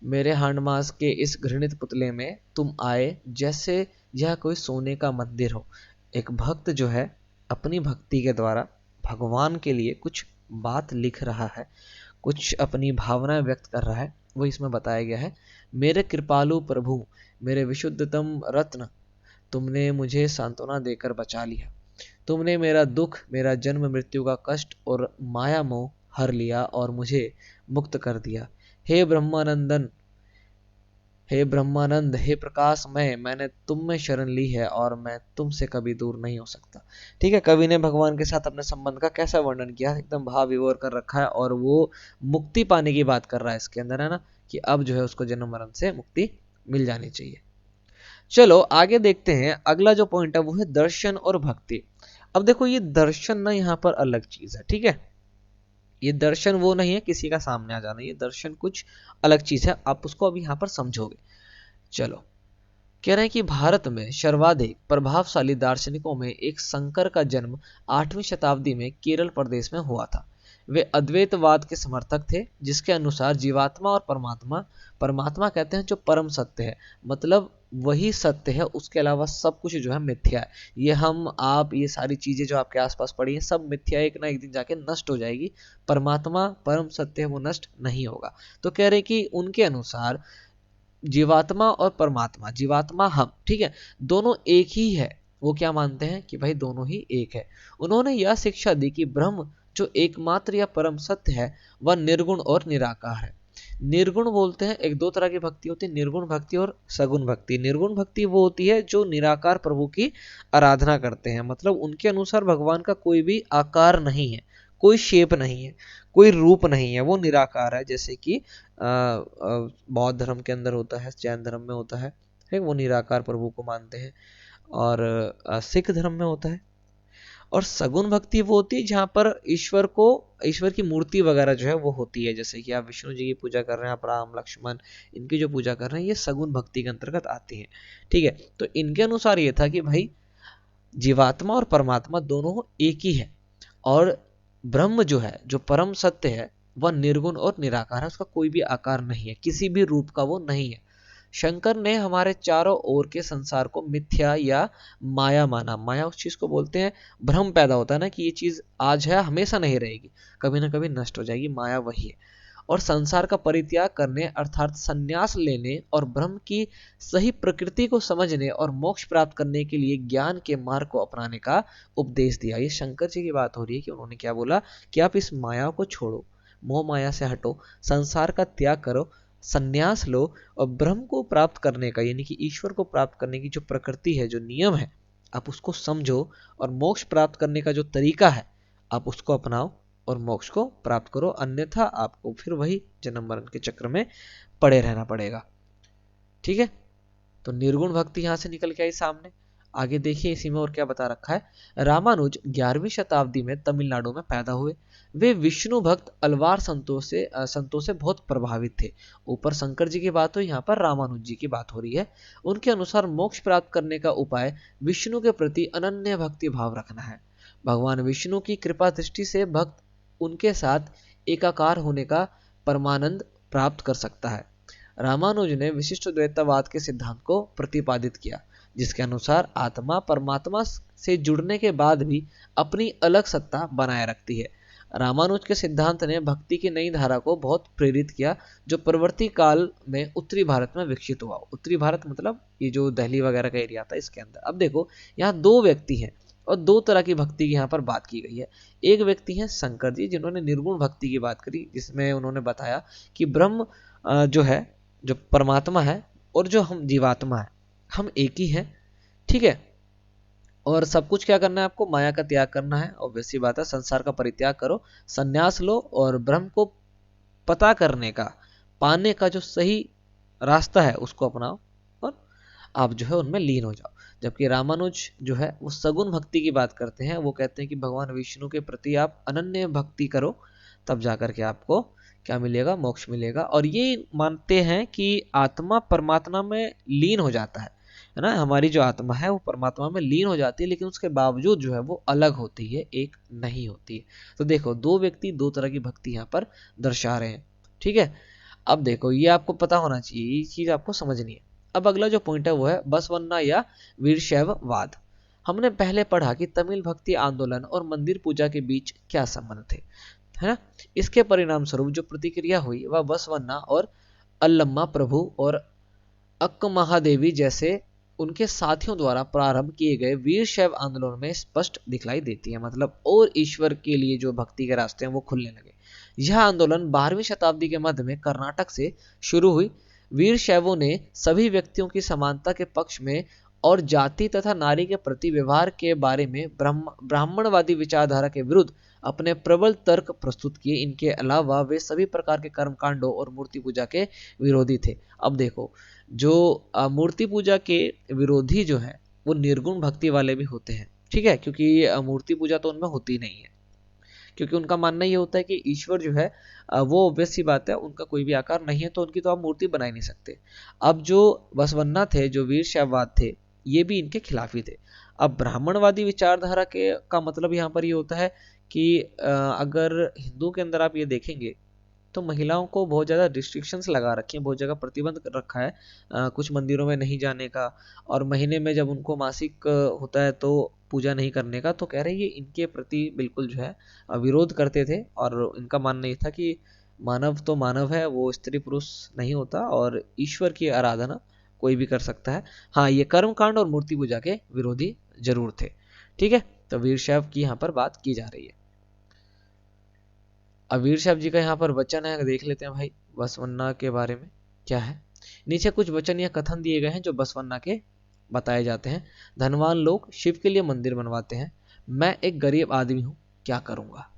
मेरे हांडमास के इस घृणित पुतले में तुम आए जैसे यह कोई सोने का मंदिर हो। एक भक्त जो है अपनी भक्ति के द्वारा भगवान के लिए कुछ बात लिख रहा है, कुछ अपनी भावनाएं व्यक्त कर रहा है, वो इसमें बताया गया है। मेरे कृपालु प्रभु, मेरे विशुद्धतम रत्न, तुमने मुझे सांत्वना देकर बचा लिया। तुमने मेरा दुख, मेरा जन्म मृत्यु का कष्ट और माया मोह हर लिया और मुझे मुक्त कर दिया। हे ब्रह्मानंदन, हे ब्रह्मानंद, हे प्रकाशमय, मैंने तुम में शरण ली है और मैं तुमसे कभी दूर नहीं हो सकता। ठीक है, कवि ने भगवान के साथ अपने संबंध का कैसा वर्णन किया, एकदम भाव विभोर कर रखा है, और वो मुक्ति पाने की बात कर रहा है इसके अंदर, है ना, कि अब जो है उसको जन्म मरण से मुक्ति मिल जानी चाहिए। चलो आगे देखते हैं। अगला जो पॉइंट है वो है दर्शन और भक्ति। अब देखो, ये दर्शन ना यहाँ पर अलग चीज है, ठीक है। ये दर्शन वो नहीं है किसी का सामने आ जाना, ये दर्शन कुछ अलग चीज है, आप उसको अभी यहाँ पर समझोगे। चलो, कह रहे हैं कि भारत में सर्वाधिक प्रभावशाली दार्शनिकों में एक शंकर का जन्म 8वीं शताब्दी में केरल प्रदेश में हुआ था। वे अद्वैतवाद के समर्थक थे, जिसके अनुसार जीवात्मा और परमात्मा, परमात्मा कहते हैं जो परम सत्य है, मतलब वही सत्य है, उसके अलावा सब कुछ जो है मिथ्या है। ये हम आप ये सारी चीजें जो आपके आसपास पड़ी हैं सब मिथ्या, एक ना एक दिन जाके नष्ट हो जाएगी। परमात्मा परम सत्य है, वो नष्ट नहीं होगा। तो कह रहे कि उनके अनुसार जीवात्मा और परमात्मा, जीवात्मा हम, ठीक है, दोनों एक ही है। वो क्या मानते हैं कि भाई दोनों ही एक है। उन्होंने यह शिक्षा दी कि ब्रह्म जो एकमात्र या परम सत्य है वह निर्गुण और निराकार है। निर्गुण बोलते हैं, एक दो तरह की भक्ति होती है, निर्गुण भक्ति और सगुण भक्ति। निर्गुण भक्ति वो होती है जो निराकार प्रभु की आराधना करते हैं, मतलब उनके अनुसार भगवान का कोई भी आकार नहीं है, कोई शेप नहीं है, कोई रूप नहीं है, वो निराकार है। जैसे कि बौद्ध धर्म के अंदर होता है, जैन धर्म में होता है, वो निराकार प्रभु को मानते हैं, और सिख धर्म में होता है। और सगुण भक्ति वो होती है जहाँ पर ईश्वर की मूर्ति वगैरह जो है वो होती है, जैसे कि आप विष्णु जी की पूजा कर रहे हैं, आप राम लक्ष्मण इनकी जो पूजा कर रहे हैं, ये सगुण भक्ति के अंतर्गत आती है, ठीक है। तो इनके अनुसार ये था कि भाई जीवात्मा और परमात्मा दोनों एक ही है, और ब्रह्म जो है, जो परम सत्य है, वह निर्गुण और निराकार है, उसका कोई भी आकार नहीं है, किसी भी रूप का वो नहीं है। शंकर ने हमारे चारों ओर के संसार को मिथ्या या माया माना। माया उस चीज को बोलते हैं, भ्रम पैदा होता है ना कि ये चीज आज है हमेशा नहीं रहेगी, कभी ना कभी नष्ट हो जाएगी, माया वही है। और संसार का परित्याग करने अर्थात संन्यास लेने और ब्रह्म की सही प्रकृति को समझने और मोक्ष प्राप्त करने के लिए ज्ञान के मार्ग को अपनाने का उपदेश दिया। ये शंकर जी की बात हो रही है कि उन्होंने क्या बोला कि आप इस माया को छोड़ो, मोह माया से हटो, संसार का त्याग करो, संन्यास लो और ब्रह्म को प्राप्त करने का यानी कि ईश्वर को प्राप्त करने की जो प्रकृति है, जो नियम है, आप उसको समझो और मोक्ष प्राप्त करने का जो तरीका है आप उसको अपनाओ और मोक्ष को प्राप्त करो, अन्यथा आपको फिर वही जन्म मरण के चक्र में पड़े रहना पड़ेगा। ठीक है, तो निर्गुण भक्ति यहां से निकल के आई सामने। आगे देखिए इसी में और क्या बता रखा है। रामानुज 11वीं शताब्दी में तमिलनाडु में पैदा हुए। वे विष्णु भक्त अलवार संतों से बहुत प्रभावित थे। ऊपर शंकर जी की बात हो, यहाँ पर रामानुज जी की बात हो रही है। उनके अनुसार मोक्ष प्राप्त करने का उपाय विष्णु के प्रति अनन्य भक्ति भाव रखना है। भगवान विष्णु की कृपा दृष्टि से भक्त उनके साथ एकाकार होने का परमानंद प्राप्त कर सकता है। रामानुज ने विशिष्ट द्वैतवाद के सिद्धांत को प्रतिपादित किया, जिसके अनुसार आत्मा परमात्मा से जुड़ने के बाद भी अपनी अलग सत्ता बनाए रखती है। रामानुज के सिद्धांत ने भक्ति की नई धारा को बहुत प्रेरित किया, जो परवर्ती काल में उत्तरी भारत में विकसित हुआ। उत्तरी भारत मतलब ये जो दिल्ली वगैरह का एरिया था इसके अंदर। अब देखो यहाँ दो व्यक्ति हैं और दो तरह की भक्ति की यहाँ पर बात की गई है। एक व्यक्ति है शंकर जी, जिन्होंने निर्गुण भक्ति की बात करी, जिसमें उन्होंने बताया कि ब्रह्म जो है, जो परमात्मा है और जो हम जीवात्मा है, हम एक ही हैं। ठीक है, और सब कुछ क्या करना है आपको, माया का त्याग करना है। ऑब्वियस सी बात है, संसार का परित्याग करो, संन्यास लो और ब्रह्म को पता करने का, पाने का जो सही रास्ता है उसको अपनाओ और आप जो है उनमें लीन हो जाओ। जबकि रामानुज जो है वो सगुण भक्ति की बात करते हैं। वो कहते हैं कि भगवान विष्णु के प्रति आप अनन्य भक्ति करो, तब जाकर के आपको क्या मिलेगा, मोक्ष मिलेगा। और ये मानते हैं कि आत्मा परमात्मा में लीन हो जाता है ना, हमारी जो आत्मा है वो परमात्मा में लीन हो जाती है, लेकिन उसके बावजूद जो है वो अलग होती है, एक नहीं होती है। तो देखो दो व्यक्ति दो तरह की भक्ति यहाँ पर दर्शा रहे हैं। ठीक है, अब देखो ये आपको पता होना चाहिए, ये चीज आपको समझनी है। अब अगला जो पॉइंट है वो है बसवन्ना या वीरशैववाद। हमने पहले पढ़ा कि तमिल भक्ति आंदोलन और मंदिर पूजा के बीच क्या संबंध थे, है ना। इसके परिणाम स्वरूप जो प्रतिक्रिया हुई वह बसवन्ना और अल्लम्मा प्रभु और अक्क महादेवी जैसे उनके साथियों द्वारा प्रारंभ किए गए वीर शैव आंदोलन में स्पष्ट दिखलाई देती है। मतलब और ईश्वर के लिए जो भक्ति के रास्ते हैं वो खुलने लगे। यह आंदोलन 12वीं शताब्दी के मध्य में कर्नाटक से शुरू हुई। वीर शैवों ने सभी व्यक्तियों की समानता के पक्ष में और जाति तथा नारी के प्रति व्यवहार के बारे में ब्राह्मणवादी विचारधारा के विरुद्ध अपने प्रबल तर्क प्रस्तुत किए। इनके अलावा वे सभी प्रकार के कर्मकांडों और मूर्ति पूजा के विरोधी थे। अब देखो जो मूर्ति पूजा के विरोधी जो है वो निर्गुण भक्ति वाले भी होते हैं। ठीक है, क्योंकि मूर्ति पूजा तो उनमें होती नहीं है, क्योंकि उनका मानना ये होता है कि ईश्वर जो है वो ऑब्वियस सी बात है, उनका कोई भी आकार नहीं है तो उनकी तो आप मूर्ति बना ही नहीं सकते। अब जो बसवन्ना थे, जो वीर शैववाद थे, ये भी इनके खिलाफ ही थे। अब ब्राह्मणवादी विचारधारा के का मतलब यहाँ पर ये होता है कि अगर हिंदू के अंदर आप ये देखेंगे तो महिलाओं को बहुत ज़्यादा रिस्ट्रिक्शंस लगा रखी हैं, बहुत जगह प्रतिबंध कर रखा है कुछ मंदिरों में नहीं जाने का, और महीने में जब उनको मासिक होता है तो पूजा नहीं करने का। तो कह रहे हैं ये इनके प्रति बिल्कुल जो है विरोध करते थे, और इनका मानना ये था कि मानव तो मानव है, वो स्त्री पुरुष नहीं होता, और ईश्वर की आराधना कोई भी कर सकता है। हाँ, ये कर्म कांड और मूर्ति पूजा के विरोधी जरूर थे। ठीक है, तो वीरशैव की यहाँ पर बात की जा रही है। अब वीरशैव जी का यहाँ पर वचन है, देख लेते हैं भाई बसवन्ना के बारे में क्या है। नीचे कुछ वचन या कथन दिए गए हैं जो बसवन्ना के बताए जाते हैं। धनवान लोग शिव के लिए मंदिर बनवाते हैं, मैं एक गरीब आदमी हूँ, क्या करूंगा।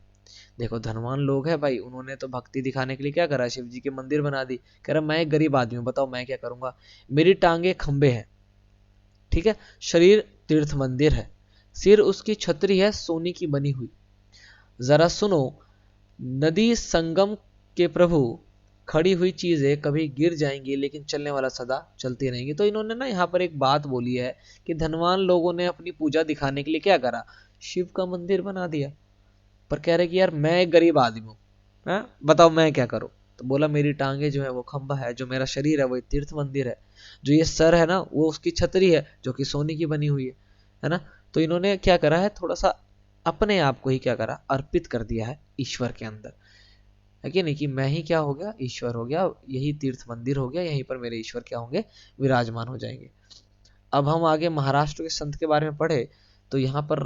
देखो धनवान लोग है भाई, उन्होंने तो भक्ति दिखाने के लिए क्या करा, शिव जी के मंदिर बना दी। कह रहा मैं एक गरीब आदमी हूँ, बताओ मैं क्या करूंगा। मेरी टांगे खंबे हैं, ठीक है, शरीर तीर्थ मंदिर है, सिर उसकी छतरी है सोने की बनी हुई। जरा सुनो, नदी संगम के प्रभु, खड़ी हुई चीजें कभी गिर जाएंगी लेकिन चलने वाला सदा चलती रहेंगी। तो इन्होंने ना यहाँ पर एक बात बोली है कि धनवान लोगों ने अपनी पूजा दिखाने के लिए क्या करा, शिव का मंदिर बना दिया। पर कह रहे कि यार मैं एक गरीब आदमी हूँ, बताओ मैं क्या करूँ। तो बोला मेरी टांगे जो है वो खंबा है, जो मेरा शरीर है वो तीर्थ मंदिर है, जो ये सर है ना वो उसकी छतरी है जो कि सोने की बनी हुई है ना। तो इन्होंने क्या करा है, थोड़ा सा अपने आप को ही क्या करा, अर्पित कर दिया है ईश्वर के अंदर। है कि नहीं, कि मैं ही क्या हो गया, ईश्वर हो गया, यही तीर्थ मंदिर हो गया, यहीं पर मेरे ईश्वर क्या होंगे, विराजमान हो जाएंगे। अब हम आगे महाराष्ट्र के संत के बारे में पढ़े तो यहाँ पर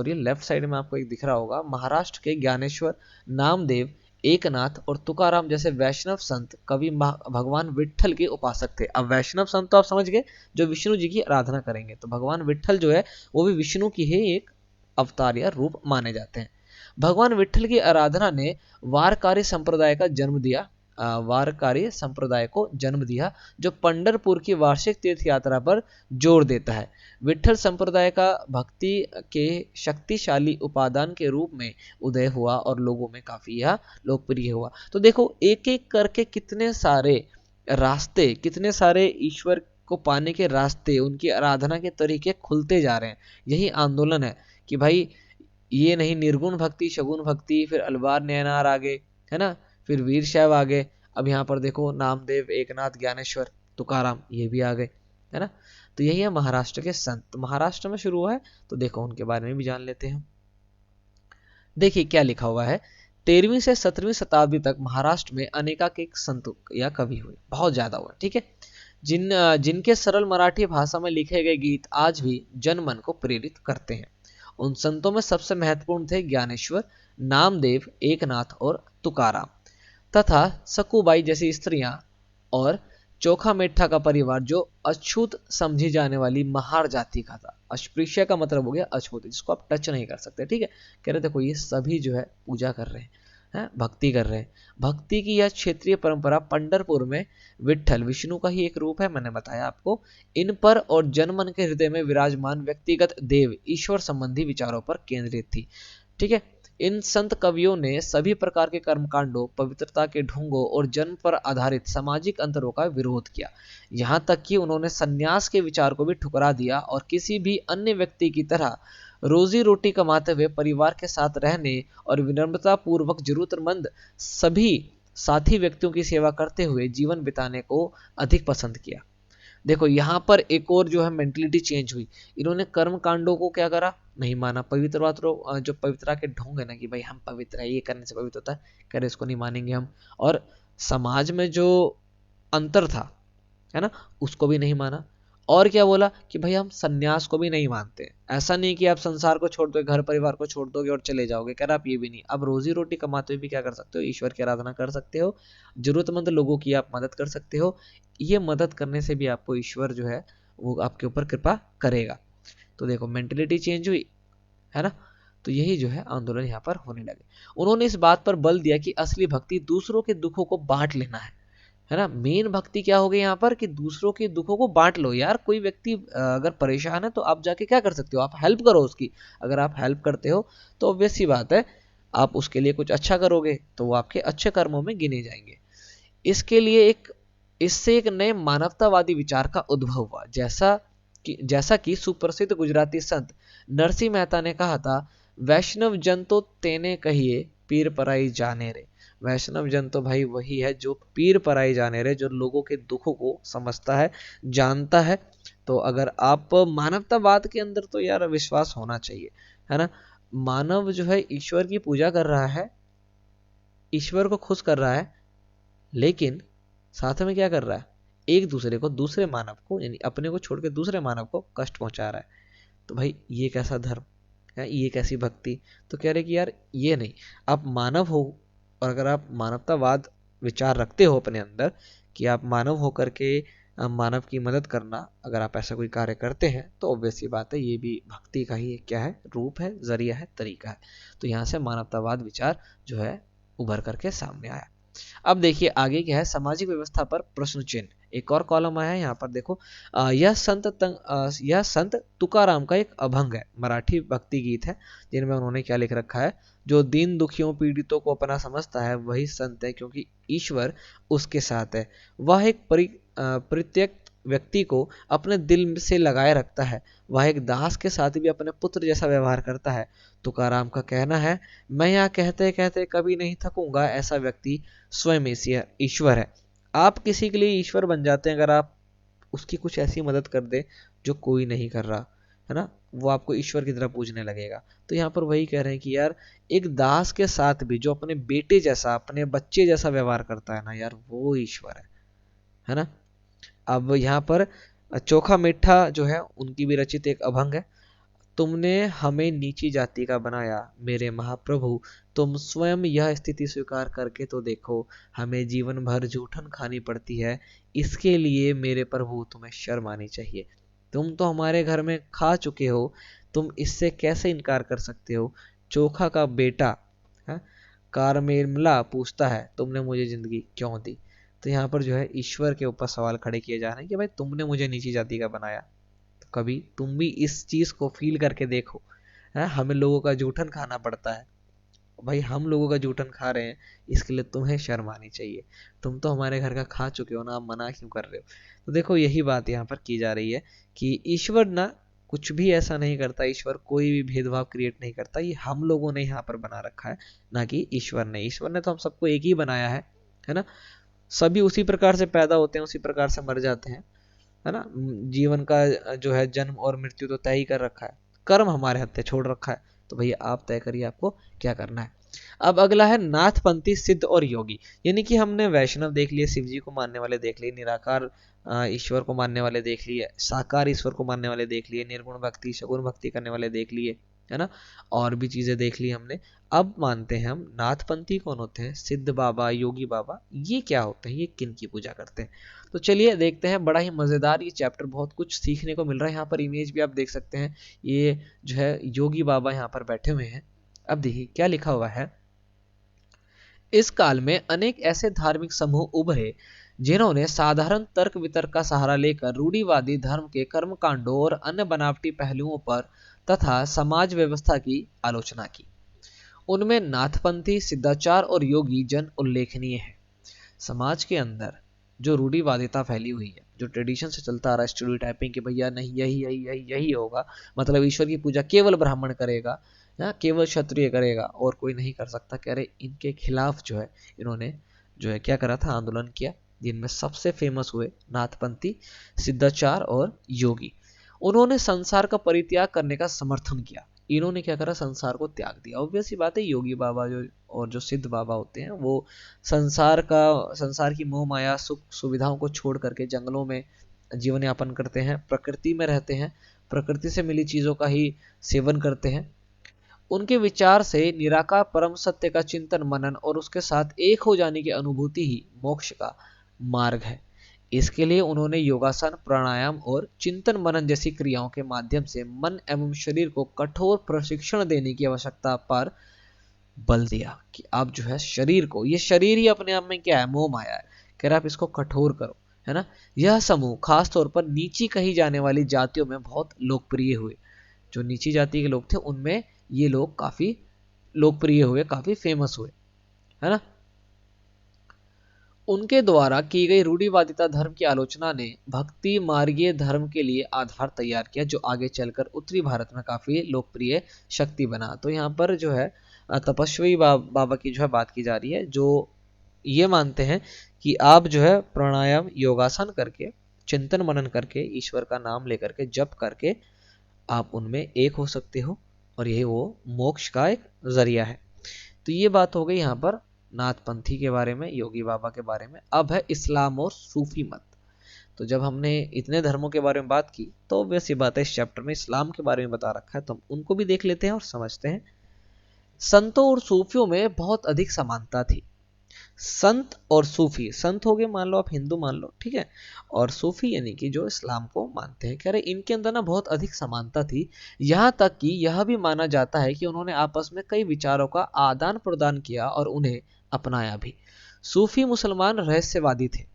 लेफ्ट साइड में आपको एक दिख रहा होगा, महाराष्ट्र के ज्ञानेश्वर, नामदेव, एकनाथ और तुकाराम जैसे वैष्णव संत कवि भगवान विट्ठल के उपासक थे। अब वैष्णव संत तो आप समझ गए, जो विष्णु जी की आराधना करेंगे, तो भगवान विट्ठल जो है वो भी विष्णु की ही एक अवतार या रूप माने जाते हैं। भगवान विट्ठल की आराधना ने वारकारी संप्रदाय का जन्म दिया, वारकारी संप्रदाय को जन्म दिया, जो पंढरपुर की वार्षिक तीर्थ यात्रा पर जोर देता है। विट्ठल संप्रदाय का भक्ति के शक्तिशाली उपादान के रूप में उदय हुआ और लोगों में काफी यह लोकप्रिय हुआ। तो देखो एक एक करके कितने सारे रास्ते, कितने सारे ईश्वर को पाने के रास्ते, उनकी आराधना के तरीके खुलते जा रहे हैं। यही आंदोलन है कि भाई ये नहीं निर्गुण भक्ति, शगुन भक्ति, फिर अलवार नयनार आगे, है ना, फिर वीर शैव आ गए, अब यहाँ पर देखो नामदेव, एकनाथ, ज्ञानेश्वर, तुकाराम ये भी आ गए, है ना। तो यही है महाराष्ट्र के संत। महाराष्ट्र में शुरू हुआ है तो देखो उनके बारे में भी जान लेते हैं। देखिए क्या लिखा हुआ है, 13वीं से 17वीं शताब्दी तक महाराष्ट्र में अनेकानेक संत या कवि हुए, बहुत ज्यादा हुआ, ठीक है, जिनके सरल मराठी भाषा में लिखे गए गीत आज भी जनमन को प्रेरित करते हैं। उन संतों में सबसे महत्वपूर्ण थे ज्ञानेश्वर, नामदेव, एकनाथ और तुकाराम तथा सकुबाई जैसी स्त्रियां और चोखा मेठा का परिवार, जो अछूत समझी जाने वाली महार जाति का था। अस्पृश्य का मतलब हो गया अछूत, जिसको आप टच नहीं कर सकते, ठीक है। कह रहे देखो ये सभी जो है पूजा कर रहे हैं, भक्ति कर रहे हैं। भक्ति की यह क्षेत्रीय परंपरा पंढरपुर में विट्ठल, विष्णु का ही एक रूप है, मैंने बताया आपको, इन पर और जनमन के हृदय में विराजमान व्यक्तिगत देव ईश्वर संबंधी विचारों पर केंद्रित थी, ठीक है। इन संत कवियों ने सभी प्रकार के कर्मकांडों, पवित्रता के ढोंगों और जन्म पर आधारित सामाजिक अंतरों का विरोध किया। यहाँ तक कि उन्होंने संन्यास के विचार को भी ठुकरा दिया और किसी भी अन्य व्यक्ति की तरह रोजी रोटी कमाते हुए परिवार के साथ रहने और विनम्रता पूर्वक जरूरतमंद सभी साथी व्यक्तियों की सेवा करते हुए जीवन बिताने को अधिक पसंद किया। देखो यहाँ पर एक और जो है मेंटलिटी चेंज हुई। इन्होंने कर्म कांडों को क्या करा, नहीं माना। पवित्र जो पवित्रता के ढोंग है ना कि भाई हम पवित्र है, ये करने से पवित्र होता है, कह रहे इसको नहीं मानेंगे हम। और समाज में जो अंतर था, है ना, उसको भी नहीं माना। और क्या बोला कि भाई हम सन्यास को भी नहीं मानते। ऐसा नहीं कि आप संसार को छोड़ दोगे, घर परिवार को छोड़ दोगे और चले जाओगे, कह रहा आप ये भी नहीं। अब रोजी रोटी कमाते हुए भी क्या कर सकते हो, ईश्वर की आराधना कर सकते हो, जरूरतमंद लोगों की आप मदद कर सकते हो। ये मदद करने से भी आपको ईश्वर जो है वो आपके ऊपर कृपा करेगा। तो देखो मेंटेलिटी चेंज हुई, है ना। तो यही जो है आंदोलन यहाँ पर होने लगे। उन्होंने इस बात पर बल दिया कि असली भक्ति दूसरों के दुखों को बांट लेना है ना। मेन भक्ति क्या हो गई यहाँ पर कि दूसरों के दुखों को बांट लो। यार कोई व्यक्ति अगर परेशान है तो आप जाके क्या कर सकते हो, आप हेल्प करो उसकी। अगर आप हेल्प करते हो तो ऑब्वियस सी बात है आप उसके लिए कुछ अच्छा करोगे तो वो आपके अच्छे कर्मों में गिने जाएंगे। इससे एक नए मानवतावादी विचार का उद्भव हुआ। जैसा कि सुप्रसिद्ध गुजराती संत नरसिंह मेहता ने कहा था, वैष्णव जन तो तेने कहिए पीर पराई जाने रे। वैष्णव जन तो भाई वही है जो पीर पराई जाने रे, जो लोगों के दुखों को समझता है, जानता है। तो अगर आप मानवतावाद के अंदर तो यार विश्वास होना चाहिए, है ना। मानव जो है ईश्वर की पूजा कर रहा है, ईश्वर को खुश कर रहा है, लेकिन साथ में क्या कर रहा है, एक दूसरे को, दूसरे मानव को, यानी अपने को छोड़ के दूसरे मानव को कष्ट पहुंचा रहा है। तो भाई ये कैसा धर्म है, ये कैसी भक्ति। तो कह रहे कि यार ये नहीं, आप मानव हो और अगर आप मानवतावाद विचार रखते हो अपने अंदर कि आप मानव होकर के मानव की मदद करना, अगर आप ऐसा कोई कार्य करते हैं तो ऑब्वियस सी बात है ये भी भक्ति का ही क्या है, रूप है, जरिया है, तरीका है। तो यहाँ से मानवतावाद विचार जो है उभर करके सामने आया। अब देखिए आगे क्या है, सामाजिक व्यवस्था पर प्रश्न चिन्ह। एक और कॉलम आया है यहाँ पर देखो, यह संत तुकाराम का एक अभंग है, मराठी भक्ति गीत है, जिनमें उन्होंने क्या लिख रखा है, जो दीन दुखियों पीड़ितों को अपना समझता है वही संत है, क्योंकि ईश्वर उसके साथ है। वह एक प्रत्येक व्यक्ति को अपने दिल से लगाए रखता है। वह एक दास के साथ भी अपने पुत्र जैसा व्यवहार करता है। तुकाराम का कहना है, मैं यहाँ कहते कहते कभी नहीं थकूंगा, ऐसा व्यक्ति स्वयं ईश्वर है। आप किसी के लिए ईश्वर बन जाते हैं अगर आप उसकी कुछ ऐसी मदद कर दे जो कोई नहीं कर रहा, है ना। वो आपको ईश्वर की तरह पूजने लगेगा। तो यहाँ पर वही कह रहे हैं कि यार एक दास के साथ भी जो अपने बेटे जैसा, अपने बच्चे जैसा व्यवहार करता है ना यार, वो ईश्वर है ना। अब यहाँ पर चोखा मिठा जो है उनकी भी रचित एक अभंग है। तुमने हमें नीची जाति का बनाया मेरे महाप्रभु, तुम स्वयं यह स्थिति स्वीकार करके तो देखो, हमें जीवन भर जूठन खानी पड़ती है, इसके लिए मेरे प्रभु तुम्हें शर्म आनी चाहिए। तुम तो हमारे घर में खा चुके हो, तुम इससे कैसे इनकार कर सकते हो। चोखा का बेटा है, कारमेला पूछता है तुमने मुझे जिंदगी क्यों दी। तो यहाँ पर जो है ईश्वर के ऊपर सवाल खड़े किए जा रहे हैं कि भाई तुमने मुझे नीची जाति का बनाया, तो कभी तुम भी इस चीज को फील करके देखो। है, हमें लोगों का जूठन खाना पड़ता है, भाई हम लोगों का जूठन खा रहे हैं, इसके लिए तुम्हें शर्म आनी चाहिए। तुम तो हमारे घर का खा चुके हो ना, आप मना क्यों कर रहे हो। तो देखो यही बात यहाँ पर की जा रही है कि ईश्वर ना कुछ भी ऐसा नहीं करता, ईश्वर कोई भी भेदभाव क्रिएट नहीं करता, ये हम लोगों ने यहाँ पर बना रखा है, ना कि ईश्वर ने। ईश्वर ने तो हम सबको एक ही बनाया है ना। सभी उसी प्रकार से पैदा होते हैं, उसी प्रकार से मर जाते हैं, है ना। जीवन का जो है जन्म और मृत्यु तो तय ही कर रखा है, कर्म हमारे हत्थे छोड़ रखा है। तो भैया आप तय करिए आपको क्या करना है। अब अगला है नाथपंथी सिद्ध और योगी। यानी कि हमने वैष्णव देख लिए, शिव जी को मानने वाले देख लिए, निराकार ईश्वर को मानने वाले देख लिए, साकार ईश्वर को मानने वाले देख लिए, निर्गुण भक्ति सगुण भक्ति करने वाले देख लिए, है ना। और भी चीजें देख ली हमने। अब मानते हैं हम नाथपंथी कौन होते हैं, सिद्ध बाबा, योगी बाबा, ये क्या होते हैं, ये किन की पूजा करते हैं। तो चलिए देखते हैं। बड़ा ही मजेदार ये चैप्टर, बहुत कुछ सीखने को मिल रहा है। यहाँ पर इमेज भी आप देख सकते हैं, ये जो है योगी बाबा यहाँ पर बैठे हुए हैं। अब देखिए क्या लिखा हुआ है। इस काल में अनेक ऐसे धार्मिक समूह उभरे जिन्होंने साधारण तर्क वितर्क का सहारा लेकर रूढ़िवादी धर्म के कर्म कांडों और अन्य बनावटी पहलुओं पर तथा समाज व्यवस्था की आलोचना की। उनमें नाथपंथी, सिद्धाचार और योगी जन उल्लेखनीय है। समाज के अंदर जो रूढ़िवादिता फैली हुई है, जो ट्रेडिशन से चलता आ रहा है, स्टूडियो टाइपिंग के भैया नहीं यही यही यही यही होगा, मतलब ईश्वर की पूजा केवल ब्राह्मण करेगा या केवल क्षत्रिय करेगा और कोई नहीं कर सकता। कह रहे इनके खिलाफ जो है इन्होंने जो है क्या करा था, आंदोलन किया, जिनमें सबसे फेमस हुए नाथपंथी, सिद्धाचार और योगी। उन्होंने संसार का परित्याग करने का समर्थन किया। इन्होंने क्या करा, संसार को त्याग दिया। ऑब्वियस ही बात है, योगी बाबा जो और जो सिद्ध बाबा होते हैं वो संसार की मोह माया सुख सुविधाओं को छोड़ करके जंगलों में जीवन यापन करते हैं, प्रकृति में रहते हैं, प्रकृति से मिली चीजों का ही सेवन करते हैं। उनके विचार से निराकार परम सत्य का चिंतन मनन और उसके साथ एक हो जाने की अनुभूति ही मोक्ष का मार्ग है। इसके लिए उन्होंने योगासन, प्राणायाम और चिंतन मनन जैसी क्रियाओं के माध्यम से मन एवं शरीर को कठोर प्रशिक्षण देने की आवश्यकता पर बल दिया कि आप जो है शरीर को, ये शरीर ही अपने आप में क्या है, मोह माया है, कह रहे आप इसको कठोर करो, है ना। यह समूह खास तौर पर नीची कही जाने वाली जातियों में बहुत लोकप्रिय हुए। जो नीची जाति के लोग थे उनमें ये लोग काफी लोकप्रिय हुए, काफी फेमस हुए, है ना। उनके द्वारा की गई रूढ़िवादिता धर्म की आलोचना ने भक्ति मार्गीय धर्म के लिए आधार तैयार किया, जो आगे चलकर उत्तरी भारत में काफी लोकप्रिय शक्ति बना। तो यहाँ पर जो है तपस्वी बाबा की जो है बात की जा रही है, जो ये मानते हैं कि आप जो है प्राणायाम, योगासन करके, चिंतन मनन करके, ईश्वर का नाम लेकर के, जप करके आप उनमें एक हो सकते हो और यही वो मोक्ष का एक जरिया है। तो ये बात हो गई यहाँ पर नाथपंथी के बारे में, योगी बाबा के बारे में। अब है इस्लाम और सूफी मत। तो जब हमने इतने धर्मों के बारे में बात की तो वैसी बात है, इस चैप्टर में इस्लाम के बारे में बता रखा है, तो हम उनको भी देख लेते हैं और समझते हैं। संतों और सूफियों में बहुत अधिक समानता थी। संत और सूफी, संत हो गए मान लो आप हिंदू मान लो, ठीक है, और सूफी यानी कि जो इस्लाम को मानते हैं, कह रहे इनके अंदर ना बहुत अधिक समानता थी। यहाँ तक कि यह भी माना जाता है कि उन्होंने आपस में कई विचारों का आदान प्रदान किया और उन्हें अपनाया भी। सूफी मुसलमान रहस्यवादी थे।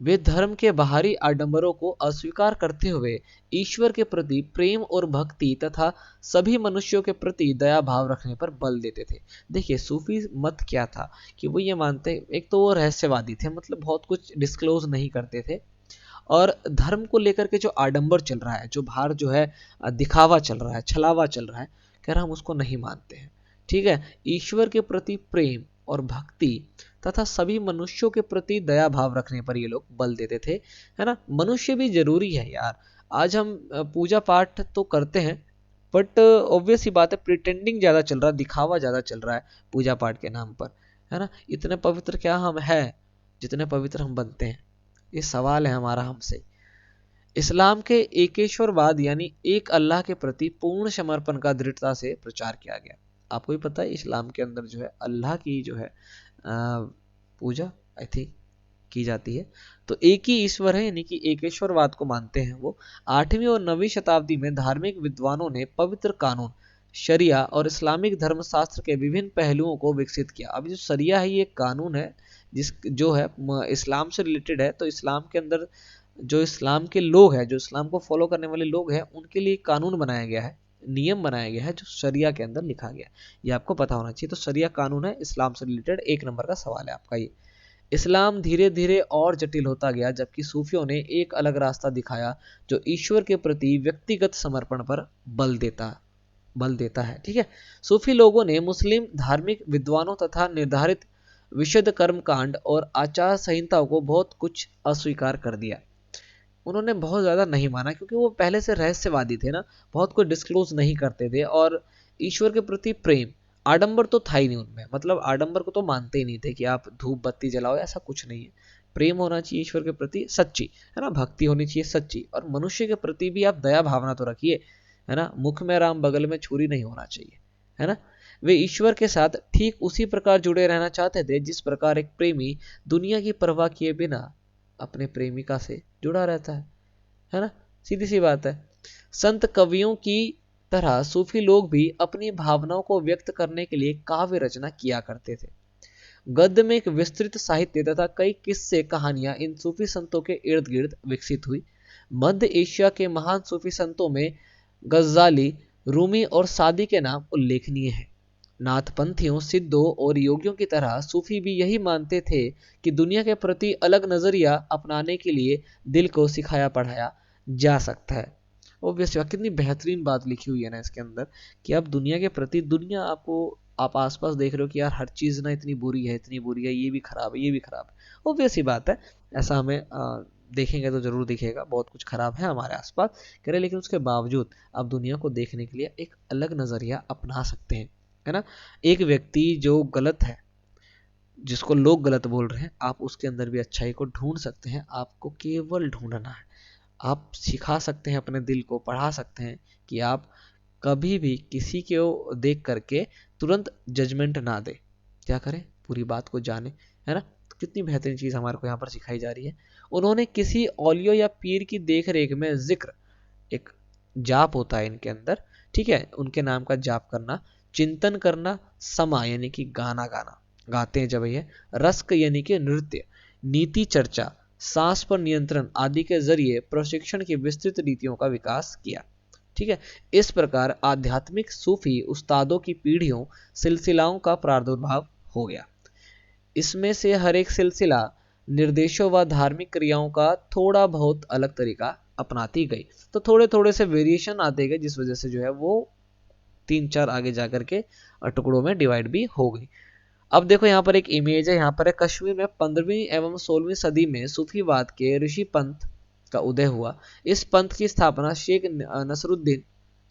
वे धर्म के बाहरी आडंबरों को अस्वीकार करते हुए ईश्वर के प्रति प्रेम और भक्ति तथा सभी मनुष्यों के प्रति दया भाव रखने पर बल देते थे। देखिए सूफी मत क्या था कि वो ये मानते, एक तो वो रहस्यवादी थे, मतलब बहुत कुछ डिस्क्लोज नहीं करते थे, और धर्म को लेकर के जो आडंबर चल रहा है, जो बाहर जो है दिखावा चल रहा है, छलावा चल रहा है, कह रहा हम उसको नहीं मानते हैं, ठीक है। ईश्वर के प्रति प्रेम और भक्ति तथा सभी मनुष्यों के प्रति दया भाव रखने पर ये लोग बल देते थे, है ना। मनुष्य भी जरूरी है यार, आज हम पूजा पाठ तो करते हैं, बट ऑब्वियस ही बात है प्रिटेंडिंग ज़्यादा चल रहा है, दिखावा ज़्यादा चल रहा है पूजा पाठ के नाम पर, है ना। इतने पवित्र क्या हम हैं जितने पवित्र हम बनते हैं? ये सवाल है हमारा हमसे। इस्लाम के एकेश्वरवाद यानी एक अल्लाह के प्रति पूर्ण समर्पण का दृढ़ता से प्रचार किया गया। आपको भी पता है इस्लाम के अंदर जो है अल्लाह की जो है पूजा आई थिंक की जाती है। तो एक ही ईश्वर है यानी कि एकेश्वरवाद को मानते हैं वो। 8वीं और 9वीं शताब्दी में धार्मिक विद्वानों ने पवित्र कानून शरिया और इस्लामिक धर्मशास्त्र के विभिन्न पहलुओं को विकसित किया। अब जो शरिया है ये कानून है जिस जो है इस्लाम से रिलेटेड है। तो इस्लाम के अंदर जो इस्लाम के लोग हैं, जो इस्लाम को फॉलो करने वाले लोग हैं, उनके लिए कानून बनाया गया है, नियम बनाया गया है जो शरिया के अंदर लिखा गया है। ये आपको पता होना चाहिए। तो शरिया कानून है इस्लाम से रिलेटेड। 1 नंबर का सवाल है आपका ये। इस्लाम धीरे धीरे और जटिल होता गया जबकि सूफियों ने एक अलग रास्ता दिखाया जो ईश्वर के प्रति व्यक्तिगत समर्पण पर बल देता है। ठीक है। सूफी लोगों ने मुस्लिम धार्मिक विद्वानों तथा निर्धारित विशुद्ध कर्म कांड और आचार संहिताओं को बहुत कुछ अस्वीकार कर दिया। उन्होंने बहुत ज़्यादा नहीं माना क्योंकि वो पहले से रहस्यवादी थे ना, बहुत कुछ डिस्क्लोज नहीं करते थे। और ईश्वर के प्रति प्रेम, आडंबर तो था ही नहीं उनमें, मतलब आडंबर को तो मानते ही नहीं थे कि आप धूप बत्ती जलाओ, ऐसा कुछ नहीं है। प्रेम होना चाहिए ईश्वर के प्रति सच्ची, है ना, भक्ति होनी चाहिए सच्ची, और मनुष्य के प्रति भी आप दया भावना तो रखिए, है ना। मुख में राम बगल में छुरी नहीं होना चाहिए, है ना। वे ईश्वर के साथ ठीक उसी प्रकार जुड़े रहना चाहते थे जिस प्रकार एक प्रेमी दुनिया की परवाह किए बिना अपने प्रेमिका से जुड़ा रहता है ना। सीधी सी बात है। संत कवियों की तरह सूफी लोग भी अपनी भावनाओं को व्यक्त करने के लिए काव्य रचना किया करते थे। गद्य में एक विस्तृत साहित्य तथा कई किस्से कहानियां इन सूफी संतों के इर्द गिर्द विकसित हुई। मध्य एशिया के महान सूफी संतों में गज्जाली, रूमी और सादी के नाम उल्लेखनीय हैं। नाथपंथियों, सिद्धों और योगियों की तरह सूफी भी यही मानते थे कि दुनिया के प्रति अलग नजरिया अपनाने के लिए दिल को सिखाया पढ़ाया जा सकता है। ऑब्वियसली कितनी बेहतरीन बात लिखी हुई है ना इसके अंदर कि आप दुनिया के प्रति, दुनिया आपको, आप आसपास देख रहे हो कि यार हर चीज ना इतनी बुरी है, इतनी बुरी है, ये भी खराब है, ये भी खराब है। ऑब्वियसली बात है, ऐसा हमें देखेंगे तो जरूर दिखेगा, बहुत कुछ खराब है हमारे आसपास कह रहे, लेकिन उसके बावजूद आप दुनिया को देखने के लिए एक अलग नजरिया अपना सकते हैं, है ना। एक व्यक्ति जो गलत है, जिसको लोग गलत बोल रहे हैं, आप उसके अंदर भी अच्छाई को ढूंढ सकते हैं। आपको केवल ढूंढना है। आप सिखा सकते हैं, अपने दिल को पढ़ा सकते हैं कि आप कभी भी किसी को देख करके तुरंत जजमेंट ना दे। क्या करें, पूरी बात को जाने, है ना। तो कितनी बेहतरीन चीज हमारे को यहाँ पर सिखाई जा रही है। उन्होंने किसी औलियो या पीर की देख रेख में जिक्र, एक जाप होता है इनके अंदर, ठीक है, उनके नाम का जाप करना, चिंतन करना, समा यानी कि गाना गाना, गाते हैं जब ये, रस्क यानी कि नृत्य, नीति चर्चा, सांस पर नियंत्रण आदि के जरिए प्रशिक्षण की विस्तृत रीतियों का विकास किया। ठीक है। इस प्रकार आध्यात्मिक सूफी उस्तादों की पीढ़ियों सिलसिलाओं का प्रादुर्भाव हो गया। इसमें से हर एक सिलसिला निर्देशों व धार्मिक क्रियाओं का थोड़ा बहुत अलग तरीका अपनाती गई। तो थोड़े थोड़े से वेरिएशन आते गए जिस वजह से जो है वो 3-4 आगे जाकर के टुकड़ों में डिवाइड भी हो गई। अब देखो यहाँ पर एक इमेज है, यहाँ पर है कश्मीर में 15वीं एवं 16वीं सदी में सूफीवाद के ऋषि पंथ का उदय हुआ। इस पंथ की स्थापना शेख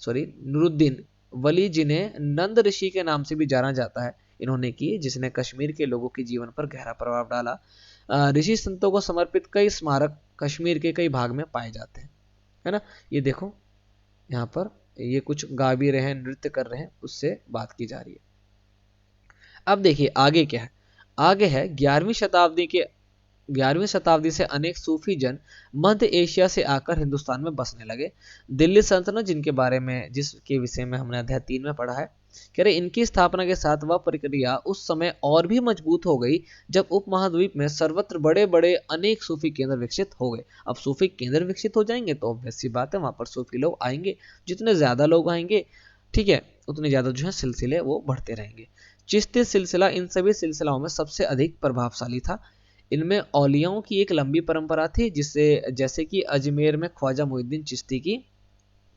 नूरुद्दीन वली, जिन्हें नंद ऋषि के नाम से भी जाना जाता है, इन्होंने की, जिसने कश्मीर के लोगों के जीवन पर गहरा प्रभाव डाला। ऋषि संतों को समर्पित कई स्मारक कश्मीर के कई भाग में पाए जाते हैं, है ना। ये देखो यहाँ पर ये कुछ गा भी रहे हैं, नृत्य कर रहे हैं, उससे बात की जा रही है। अब देखिए आगे क्या है। आगे है 11वीं शताब्दी से अनेक सूफी जन मध्य एशिया से आकर हिंदुस्तान में बसने लगे। दिल्ली सल्तनत, जिनके बारे में, जिसके विषय में हमने अध्याय 3 में पढ़ा है, कह रहे इनकी स्थापना के साथ वह प्रक्रिया उस समय और भी मजबूत हो गई जब उपमहाद्वीप में सर्वत्र बड़े बड़े अनेक सूफी केंद्र विकसित हो गए। अब सूफी केंद्र विकसित हो जाएंगे तो ऑब्वियस सी बात है वहां पर सूफी लोग आएंगे। जितने ज्यादा लोग आएंगे, ठीक है, उतने ज्यादा जो है सिलसिले वो बढ़ते रहेंगे। चिश्ती सिलसिला इन सभी सिलसिलाओं में सबसे अधिक प्रभावशाली था। इनमें औलियाओं की एक लंबी परंपरा थी, जिससे जैसे कि अजमेर में ख्वाजा मुइनुद्दीन चिश्ती की,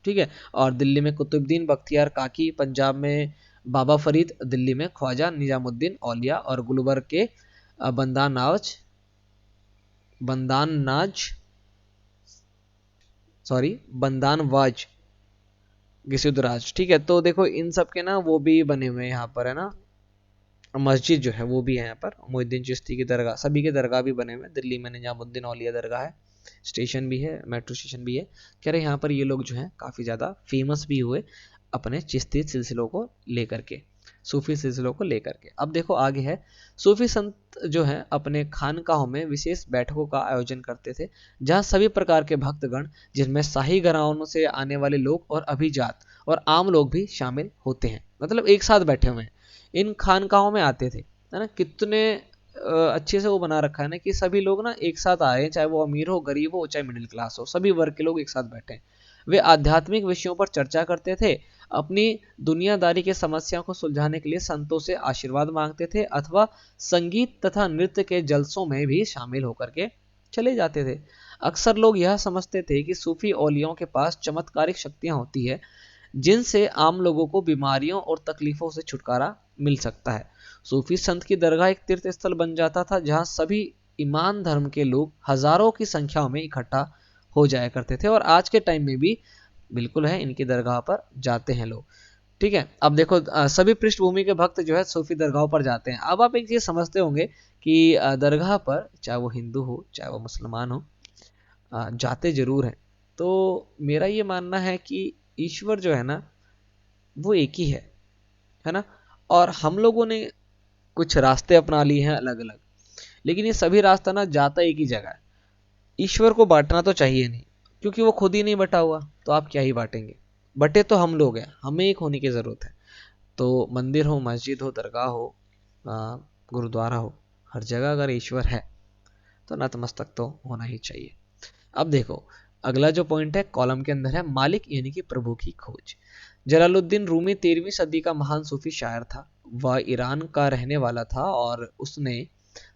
ठीक है, और दिल्ली में कुतुबुद्दीन बख्तियार काकी, पंजाब में बाबा फरीद, दिल्ली में ख्वाजा निजामुद्दीन औलिया, और गुलबर्ग के बंदान नाज सॉरी बंदानवाज गिसुदराज, ठीक है। तो देखो इन सब के ना वो भी बने हुए हैं यहाँ पर, है ना, मस्जिद जो है वो भी है यहाँ पर, मोहिउद्दीन चिश्ती की दरगाह, सभी के दरगाह भी बने हुए हैं। दिल्ली में निजामुद्दीन औलिया दरगाह है, स्टेशन भी है, मेट्रो स्टेशन भी है। कह रहे यहाँ पर ये लोग जो हैं काफ़ी ज़्यादा फेमस भी हुए अपने चिश्ती सिलसिलों को लेकर के, सूफी सिलसिलों को लेकर के। अब देखो आगे है, सूफी संत जो हैं अपने खानकाहों में विशेष बैठकों का आयोजन करते थे, जहाँ सभी प्रकार के भक्तगण, जिनमें शाही घरानों से आने वाले लोग और अभिजात और आम लोग भी शामिल होते हैं, मतलब एक साथ बैठे हुए हैं, इन खानकाहों में आते थे, है ना। कितने अच्छे से वो बना रखा है ना कि सभी लोग ना एक साथ आए हैं, चाहे वो अमीर हो, गरीब हो, चाहे मिडिल क्लास हो, सभी वर्ग के लोग एक साथ बैठे हैं। वे आध्यात्मिक विषयों पर चर्चा करते थे, अपनी दुनियादारी के समस्याओं को सुलझाने के लिए संतों से आशीर्वाद मांगते थे, अथवा संगीत तथा नृत्य के जलसों में भी शामिल होकर के चले जाते थे। अक्सर लोग यह समझते थे कि सूफी औलियों के पास चमत्कारिक शक्तियां होती है, जिनसे आम लोगों को बीमारियों और तकलीफों से छुटकारा मिल सकता है। सूफी संत की दरगाह एक तीर्थ स्थल बन जाता था, जहां सभी ईमान धर्म के लोग हजारों की संख्या में इकट्ठा हो जाया करते थे, और आज के टाइम में भी बिल्कुल है, इनकी दरगाह पर जाते हैं लोग, ठीक है। अब देखो सभी पृष्ठभूमि के भक्त जो है सूफी दरगाहों पर जाते हैं। अब आप एक चीज समझते होंगे कि दरगाह पर चाहे वो हिंदू हो चाहे वो मुसलमान हो, जाते जरूर हैं। तो मेरा ये मानना है कि ईश्वर जो है ना वो एक ही है ना, और हम लोगों ने कुछ रास्ते अपना लिए हैं अलग अलग, लेकिन ये सभी रास्ता ना जाता एक ही जगह है। ईश्वर को बांटना तो चाहिए नहीं, क्योंकि वो खुद ही नहीं बटा हुआ, तो आप क्या ही बांटेंगे। बटे तो हम लोग हैं, हमें एक होने की जरूरत है। तो मंदिर हो, मस्जिद हो, दरगाह हो, गुरुद्वारा हो, हर जगह अगर ईश्वर है तो नतमस्तक तो होना ही चाहिए। अब देखो अगला जो पॉइंट है कॉलम के अंदर है, मालिक यानी कि प्रभु की खोज। जलालुद्दीन रूमी 13वीं सदी का महान सूफी शायर था। वह ईरान का रहने वाला था और उसने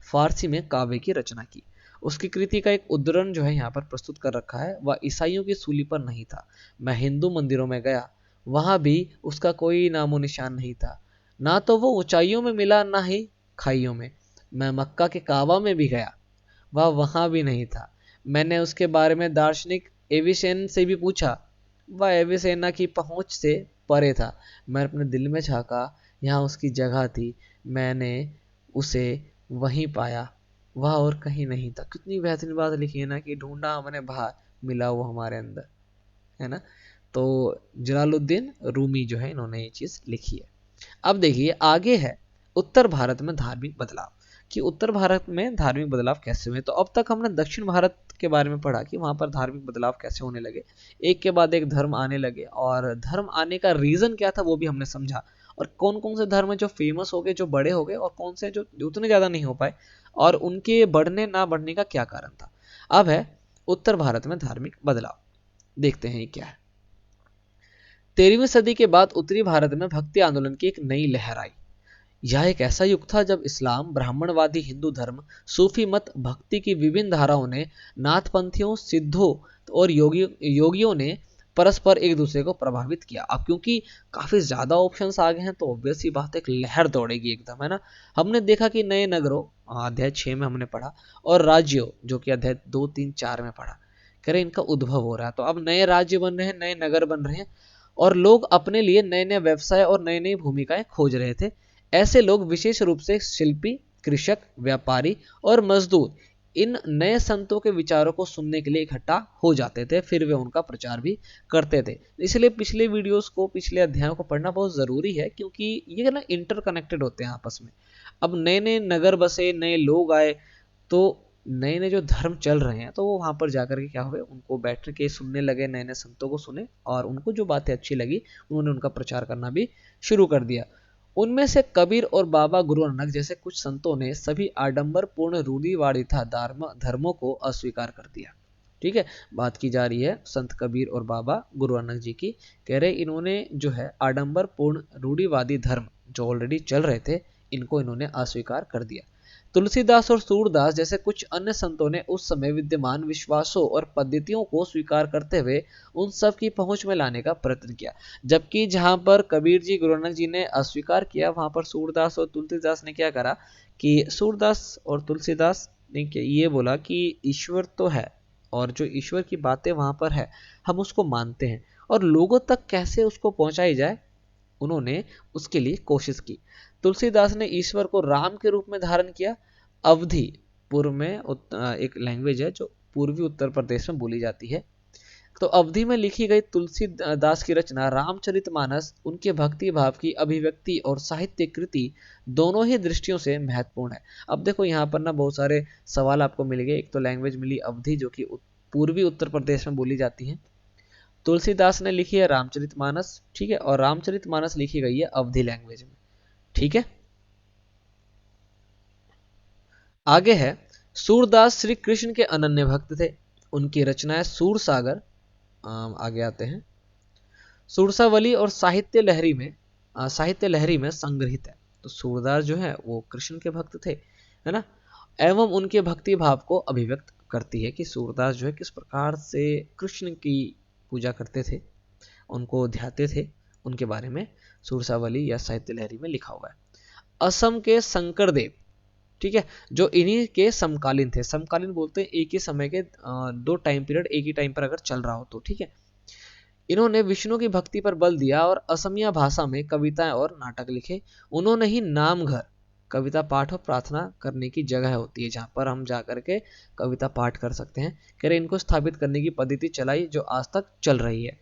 फारसी में काव्य की रचना की। उसकी कृति का एक उद्धरण जो है यहाँ पर प्रस्तुत कर रखा है। वह ईसाइयों की सूली पर नहीं था। मैं हिंदू मंदिरों में गया, वहां भी उसका कोई नामो निशान नहीं था। ना तो वो ऊंचाइयों में मिला, ना ही खाइयों में। मैं मक्का के काबा में भी गया, वह वहां भी नहीं था। मैंने उसके बारे में दार्शनिक एविसेन से भी पूछा, वह एविसेना की पहुंच से परे था। मैं अपने दिल में झांका, यहाँ उसकी जगह थी। मैंने उसे वहीं पाया, वह और कहीं नहीं था। कितनी बेहतरीन बात लिखी है ना कि ढूंढा हमने बाहर, मिला वो हमारे अंदर, है ना। तो जलालुद्दीन रूमी जो है इन्होंने ये चीज लिखी है। अब देखिए आगे है उत्तर भारत में धार्मिक बदलाव, कि उत्तर भारत में धार्मिक बदलाव कैसे हुए। तो अब तक हमने दक्षिण भारत के बारे में पढ़ा कि वहां पर धार्मिक बदलाव कैसे होने लगे, एक के बाद एक धर्म आने लगे, और धर्म आने का रीजन क्या था वो भी हमने समझा, और कौन कौन से धर्म जो फेमस हो गए, जो बड़े हो गए, और कौन से जो उतने ज्यादा नहीं हो पाए, और उनके बढ़ने ना बढ़ने का क्या कारण था। अब है उत्तर भारत में धार्मिक बदलाव, देखते हैं ये क्या है। 13वीं सदी के बाद उत्तरी भारत में भक्ति आंदोलन की एक नई लहर आई। यह एक ऐसा युग था जब इस्लाम, ब्राह्मणवादी हिंदू धर्म, सूफी मत, भक्ति की विभिन्न धाराओं ने, नाथपंथियों, सिद्धों और योगियों ने परस्पर एक दूसरे को प्रभावित किया। अब क्योंकि काफी ज्यादा ऑप्शंस आ गए हैं तो ऑब्वियस ही बात है, एक लहर दौड़ेगी एकदम, है ना। हमने देखा कि नए नगरों, अध्याय 6 में हमने पढ़ा, और राज्यों जो कि अध्याय 2, 3, 4 में पढ़ा, कह रहे इनका उद्भव हो रहा है। तो अब नए राज्य बन रहे हैं, नए नगर बन रहे हैं, और लोग अपने लिए नए नए व्यवसाय और नई नई भूमिकाएं खोज रहे थे। ऐसे लोग विशेष रूप से शिल्पी, कृषक, व्यापारी और मजदूर इन नए संतों के विचारों को सुनने के लिए इकट्ठा हो जाते थे, फिर वे उनका प्रचार भी करते थे। इसलिए पिछले वीडियोस को, पिछले अध्यायों को पढ़ना बहुत जरूरी है, क्योंकि ये ना इंटरकनेक्टेड होते हैं आपस में। अब नए नए नगर बसे, नए लोग आए, तो नए नए जो धर्म चल रहे हैं तो वो वहां पर जाकर के क्या हुए, उनको बैठ के सुनने लगे, नए नए संतों को सुने, और उनको जो बातें अच्छी लगी उन्होंने उनका प्रचार करना भी शुरू कर दिया। उनमें से कबीर और बाबा गुरु नानक जैसे कुछ संतों ने सभी आडंबर पूर्ण रूढ़िवादी धर्मों को अस्वीकार कर दिया। ठीक है, बात की जा रही है संत कबीर और बाबा गुरु नानक जी की। कह रहे इन्होंने जो है आडंबर पूर्ण रूढ़िवादी धर्म जो ऑलरेडी चल रहे थे, इनको इन्होंने अस्वीकार कर दिया। तुलसीदास और सूरदास जैसे कुछ अन्य संतों ने उस समय विद्यमान विश्वासों और पद्धतियों को स्वीकार करते हुए उन सब की पहुंच में लाने का प्रयत्न किया। जबकि जहां पर कबीर जी, गुरु नानक जी ने अस्वीकार किया, वहां पर सूरदास और तुलसीदास ने क्या करा कि सूरदास और तुलसीदास ने ये बोला कि ईश्वर तो है, और जो ईश्वर की बातें वहां पर है हम उसको मानते हैं, और लोगों तक कैसे उसको पहुंचाई जाए उन्होंने उसके लिए कोशिश की। तुलसीदास ने ईश्वर को राम के रूप में धारण किया। अवधि पूर्व में एक लैंग्वेज है जो पूर्वी उत्तर प्रदेश में बोली जाती है। तो अवधि में लिखी गई तुलसीदास की रचना रामचरितमानस उनके भक्ति भाव की अभिव्यक्ति और साहित्य कृति दोनों ही दृष्टियों से महत्वपूर्ण है। अब देखो यहाँ पर ना बहुत सारे सवाल आपको मिल गए। एक तो लैंग्वेज मिली अवधि जो कि पूर्वी उत्तर प्रदेश में बोली जाती है। तुलसीदास ने लिखी है रामचरितमानस, ठीक है, और रामचरितमानस लिखी गई है अवधि लैंग्वेज में, ठीक है। आगे है, सूरदास श्री कृष्ण के अनन्य भक्त थे। उनकी रचनाएं सूर सागर, आगे आते हैं, सुरसावली और साहित्य लहरी में संग्रहित है। तो सूरदास जो है वो कृष्ण के भक्त थे, है ना, एवं उनके भक्ति भाव को अभिव्यक्त करती है कि सूरदास जो है किस प्रकार से कृष्ण की पूजा करते थे, उनको ध्याते थे, उनके बारे में सुरसावली या साहित्य लहरी में लिखा हुआ है। असम के शंकरदेव, ठीक है, जो इन्हीं के समकालीन थे। समकालीन बोलते हैं एक ही समय के दो टाइम पीरियड एक ही टाइम पर अगर चल रहा हो तो, ठीक है। इन्होंने विष्णु की भक्ति पर बल दिया और असमिया भाषा में कविताएं और नाटक लिखे। उन्होंने ही नाम घर, कविता पाठ और प्रार्थना करने की जगह होती है जहाँ पर हम जा करके कविता पाठ कर सकते हैं, कह रहे इनको स्थापित करने की पद्धति चलाई जो आज तक चल रही है।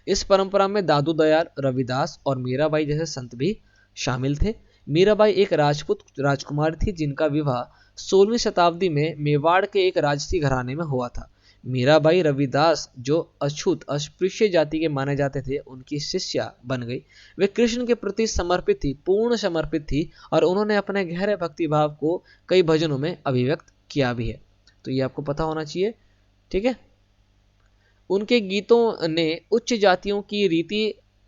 इस परंपरा में दादू दयाल, रविदास और मीराबाई जैसे संत भी शामिल थे। मीराबाई एक राजपूत राजकुमारी थी जिनका विवाह 16वीं शताब्दी में मेवाड़ के एक राजसी घराने में हुआ था। मीराबाई रविदास जो अछूत अस्पृश्य जाति के माने जाते थे उनकी शिष्या बन गई। वे कृष्ण के प्रति समर्पित थी, पूर्ण समर्पित थी, और उन्होंने अपने गहरे भक्ति भाव को कई भजनों में अभिव्यक्त किया भी है। तो ये आपको पता होना चाहिए, ठीक है। उनके गीतों ने उच्च जातियों की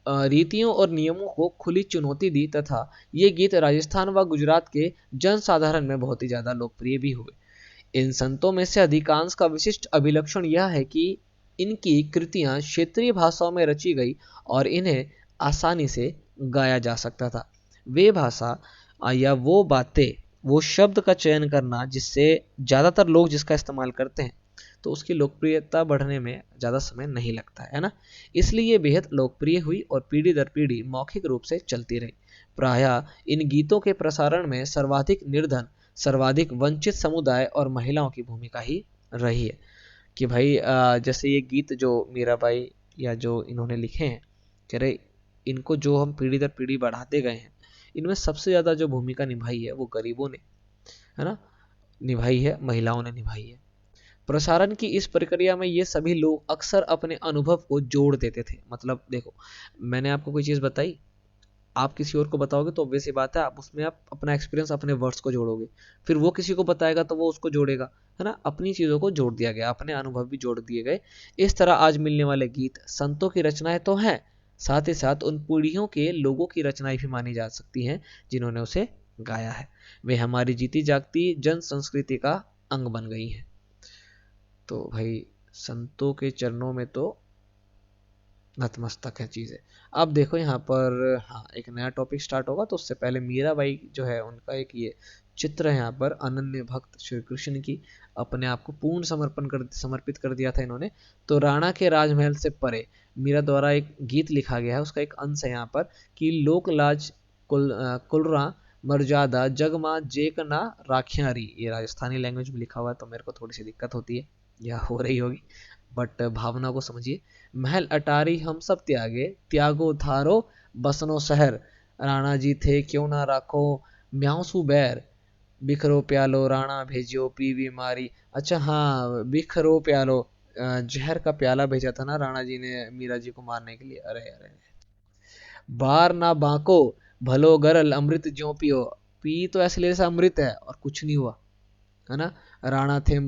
रीतियों और नियमों को खुली चुनौती दी तथा ये गीत राजस्थान व गुजरात के जनसाधारण में बहुत ही ज्यादा लोकप्रिय भी हुए। इन संतों में से अधिकांश का विशिष्ट अभिलक्षण यह है कि इनकी कृतियां क्षेत्रीय भाषाओं में रची गई और इन्हें आसानी से गाया जा सकता था। वे भाषा या वो बातें, वो शब्द का चयन करना जिससे ज्यादातर लोग जिसका इस्तेमाल करते हैं तो उसकी लोकप्रियता बढ़ने में ज्यादा समय नहीं लगता है ना। इसलिए ये बेहद लोकप्रिय हुई और पीढ़ी दर पीढ़ी मौखिक रूप से चलती रही। प्रायः इन गीतों के प्रसारण में सर्वाधिक निर्धन, सर्वाधिक वंचित समुदाय और महिलाओं की भूमिका ही रही है। कि भाई जैसे ये गीत जो मीराबाई या जो इन्होंने लिखे हैं, कह रहे इनको जो हम पीढ़ी दर पीढ़ी बढ़ाते गए हैं, इनमें सबसे ज्यादा जो भूमिका निभाई है वो गरीबों ने, है ना, निभाई है, महिलाओं ने निभाई है। प्रसारण की इस प्रक्रिया में ये सभी लोग अक्सर अपने अनुभव को जोड़ देते थे। मतलब देखो, मैंने आपको कोई चीज बताई, आप किसी और को बताओगे तो ऑब्वियस सी बात है आप उसमें आप अपना एक्सपीरियंस, अपने वर्ड्स को जोड़ोगे, फिर वो किसी को बताएगा तो वो उसको जोड़ेगा, है ना। अपनी चीजों को जोड़ दिया गया, अपने अनुभव भी जोड़ दिए गए। इस तरह आज मिलने वाले गीत संतों की रचनाएं तो हैं, साथ ही साथ उन पीढ़ियों के लोगों की रचनाएं भी मानी जा सकती हैं जिन्होंने उसे गाया है। वे हमारी जीती जागती जन संस्कृति का अंग बन गई हैं। तो भाई संतों के चरणों में तो नतमस्तक है चीजें। अब देखो यहाँ पर, हाँ, एक नया टॉपिक स्टार्ट होगा तो उससे पहले मीराबाई जो है उनका एक ये चित्र है यहाँ पर, अनन्य भक्त श्री कृष्ण की, अपने आप को पूर्ण समर्पित कर दिया था इन्होंने। तो राणा के राजमहल से परे मीरा द्वारा एक गीत लिखा गया है, उसका एक अंश है यहाँ पर कि लोक लाज कुलरा मर्यादा जगमा जेकना राखियारी। ये राजस्थानी लैंग्वेज में लिखा हुआ है तो मेरे को थोड़ी सी दिक्कत होती है या हो रही होगी, बट भावना को समझिए। महल अटारी हम सब त्यागे, त्यागो थारो बसनो शहर, राणा जी थे क्यों ना राखो म्याऊसू बैर, बिखरो प्यालो राणा भेजियो पीवी मारी। अच्छा हाँ, बिखरो प्यालो, जहर का प्याला भेजा था ना राणा जी ने मीरा जी को मारने के लिए। अरे अरे, बार ना बांको भलो गरल अमृत ज्यों पियो, पी तो ऐसे ले जैसा अमृत है और कुछ नहीं हुआ, है ना। राणा थे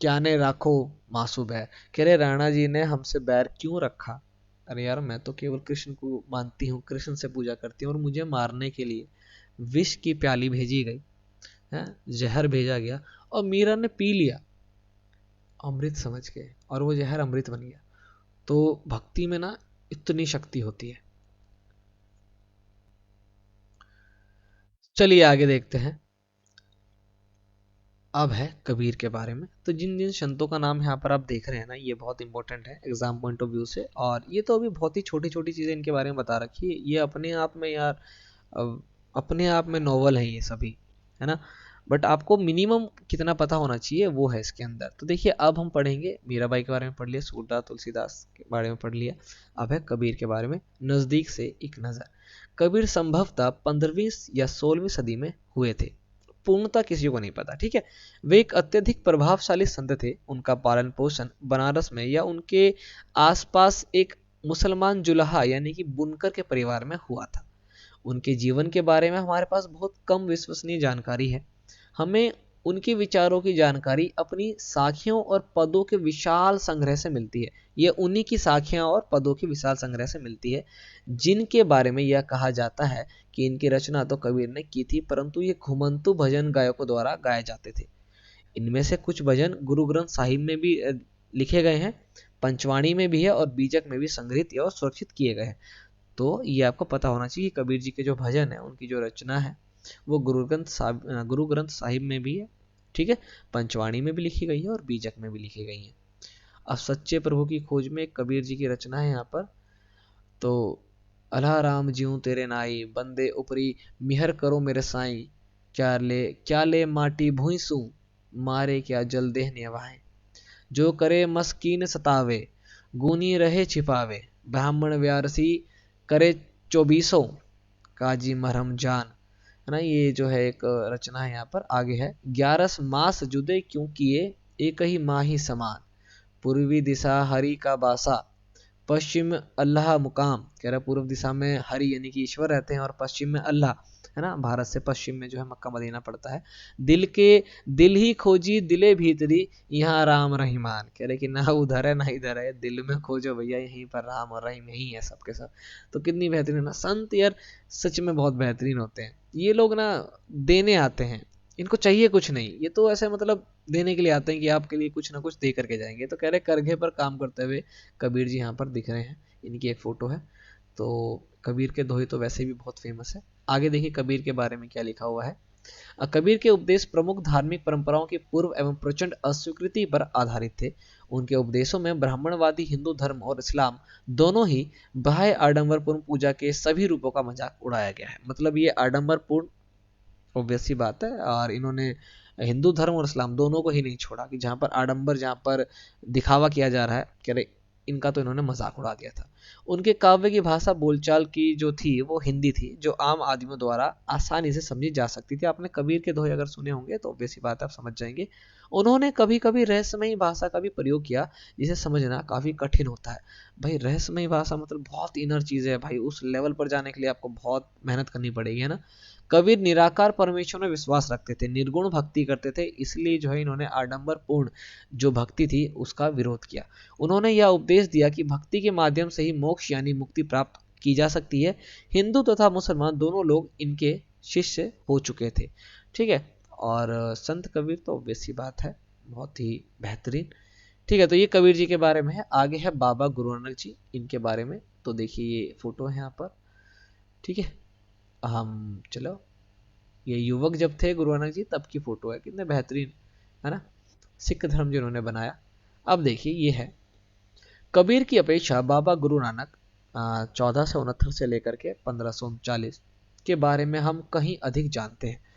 क्या ने राखो मासू बैर, कह रहे राणा जी ने हमसे बैर क्यों रखा। अरे यार, मैं तो केवल कृष्ण को मानती हूँ, कृष्ण से पूजा करती हूँ, और मुझे मारने के लिए विष की प्याली भेजी गई है, जहर भेजा गया और मीरा ने पी लिया अमृत समझ के, और वो जहर अमृत बन गया। तो भक्ति में ना इतनी शक्ति होती है। चलिए आगे देखते हैं। अब है कबीर के बारे में। तो जिन जिन संतों का नाम यहाँ पर आप देख रहे हैं ना, ये बहुत इंपॉर्टेंट है एग्जाम पॉइंट ऑफ व्यू से। और ये तो अभी बहुत ही छोटी छोटी चीज़ें इनके बारे में बता रखी है, ये अपने आप में यार अपने आप में नॉवल है ये सभी, है ना। बट आपको मिनिमम कितना पता होना चाहिए वो है इसके अंदर। तो देखिए अब हम पढ़ेंगे, मीराबाई के बारे में पढ़ लिया, सूरदास तुलसीदास के बारे में पढ़ लिया, अब है कबीर के बारे में नज़दीक से एक नज़र। कबीर संभवतः 15वीं या 16वीं सदी में हुए थे, पूर्णतः किसी को नहीं पता, ठीक है। वे एक अत्यधिक प्रभावशाली संत थे। उनका पालन पोषण बनारस में या उनके आसपास एक मुसलमान जुलाहा यानी कि बुनकर के परिवार में हुआ था। उनके जीवन के बारे में हमारे पास बहुत कम विश्वसनीय जानकारी है। हमें उनके विचारों की जानकारी अपनी साखियों और पदों के विशाल संग्रह से मिलती है। ये उन्हीं की साखियां और पदों के विशाल संग्रह से मिलती है, जिनके बारे में यह कहा जाता है कि इनकी रचना तो कबीर ने की थी, परंतु ये घुमंतु भजन गायकों द्वारा गाए जाते थे। इनमें से कुछ भजन गुरु ग्रंथ साहिब में भी लिखे गए हैं, पंचवाणी में भी है और बीजक में भी संग्रहित और सुरक्षित किए गए हैं। तो ये आपको पता होना चाहिए कि कबीर जी के जो भजन है, उनकी जो रचना है, वो गुरु ग्रंथ साहिब में भी है, ठीक है, पंचवाणी में भी लिखी गई है और बीजक में भी लिखी गई है। अब सच्चे प्रभु की खोज में कबीर जी की रचना है यहाँ पर। तो अल्लाह राम ज्यूं तेरे नाई, बंदे उपरी मिहर करो मेरे साईं, क्या ले माटी भूंसू, मारे क्या जल देह नेवाए, जो करे मस्कीन सतावे, गूनी रहे छिपावे, ब्राह्मण व्यारसी करे चौबीसों, काजी मरहम जान, है ना। ये जो है एक रचना है यहाँ पर। आगे है 11 मास जुदे क्यों किए, एक ही माही समान, पूर्वी दिशा हरि का बासा, पश्चिम अल्लाह मुकाम। कह रहा पूर्व दिशा में हरि यानी कि ईश्वर रहते हैं और पश्चिम में अल्लाह, है ना। भारत से पश्चिम में जो है मक्का मदीना पड़ता है। दिल ही खोजी दिले भीतरी, यहाँ राम रहीमान। कह रहे कि ना उधर है ना इधर है, दिल में खोजो भैया, यहीं पर राम और रहीम यही है सबके सब। तो कितनी बेहतरीन ना संत यार, सच में बहुत बेहतरीन होते हैं ये लोग ना। देने आते हैं, इनको चाहिए कुछ नहीं, ये तो ऐसे मतलब देने के लिए आते हैं कि आपके लिए कुछ ना कुछ दे करके जाएंगे। तो कह रहे करघे पर काम करते हुए कबीर जी यहाँ पर दिख रहे हैं, इनकी एक फोटो है। तो कबीर के दोहे तो वैसे भी बहुत फेमस है। आगे देखिए कबीर के बारे में क्या लिखा हुआ है। कबीर के उपदेश प्रमुख धार्मिक परंपराओं की पूर्व एवं प्रचंड अस्वीकृति पर आधारित थे। उनके उपदेशों में ब्राह्मणवादी हिंदू धर्म और इस्लाम दोनों ही बाह्य आडंबरपूर्ण पूजा के सभी रूपों का मजाक उड़ाया गया है। मतलब ये आडंबरपूर्ण ऑब्वियस सी बात है, और इन्होंने हिंदू धर्म और इस्लाम दोनों को ही नहीं छोड़ा कि जहाँ पर आडंबर, जहाँ पर दिखावा किया जा रहा है, कह रहे इनका तो इन्होंने मजाक उड़ा दिया था। उनके काव्य की भाषा बोलचाल की जो थी वो हिंदी थी, जो आम आदमियों द्वारा आसानी से समझी जा सकती थी। आपने कबीर के दोहे अगर सुने होंगे तो ऑब्वियस सी बात है, आप समझ जाएंगे। उन्होंने कभी कभी रहस्यमयी भाषा का भी प्रयोग किया, जिसे समझना काफी कठिन होता है। भाई रहस्यमयी भाषा मतलब बहुत इनर चीज है भाई, उस लेवल पर जाने के लिए आपको बहुत मेहनत करनी पड़ेगी, है ना। कबीर निराकार परमेश्वर में विश्वास रखते थे, निर्गुण भक्ति करते थे, इसलिए जो है इन्होंने आडंबरपूर्ण जो भक्ति थी उसका विरोध किया। उन्होंने यह उपदेश दिया कि भक्ति के माध्यम से ही मोक्ष यानी मुक्ति प्राप्त की जा सकती है। हिंदू तथा मुसलमान दोनों लोग इनके शिष्य हो चुके थे, ठीक है। और संत कबीर तो ऑब्वियस सी बात है, बहुत ही बेहतरीन, ठीक है। तो ये कबीर जी के बारे में है। आगे है बाबा गुरु नानक जी, इनके बारे में। तो देखिए ये फोटो है यहाँ पर, ठीक है। हम चलो, ये युवक जब थे गुरु नानक जी तब की फोटो है, कितने बेहतरीन, है ना। सिख धर्म जिन्होंने बनाया। अब देखिए ये है कबीर की अपेक्षा बाबा गुरु नानक 1469 से लेकर के 1539 के बारे में हम कहीं अधिक जानते हैं।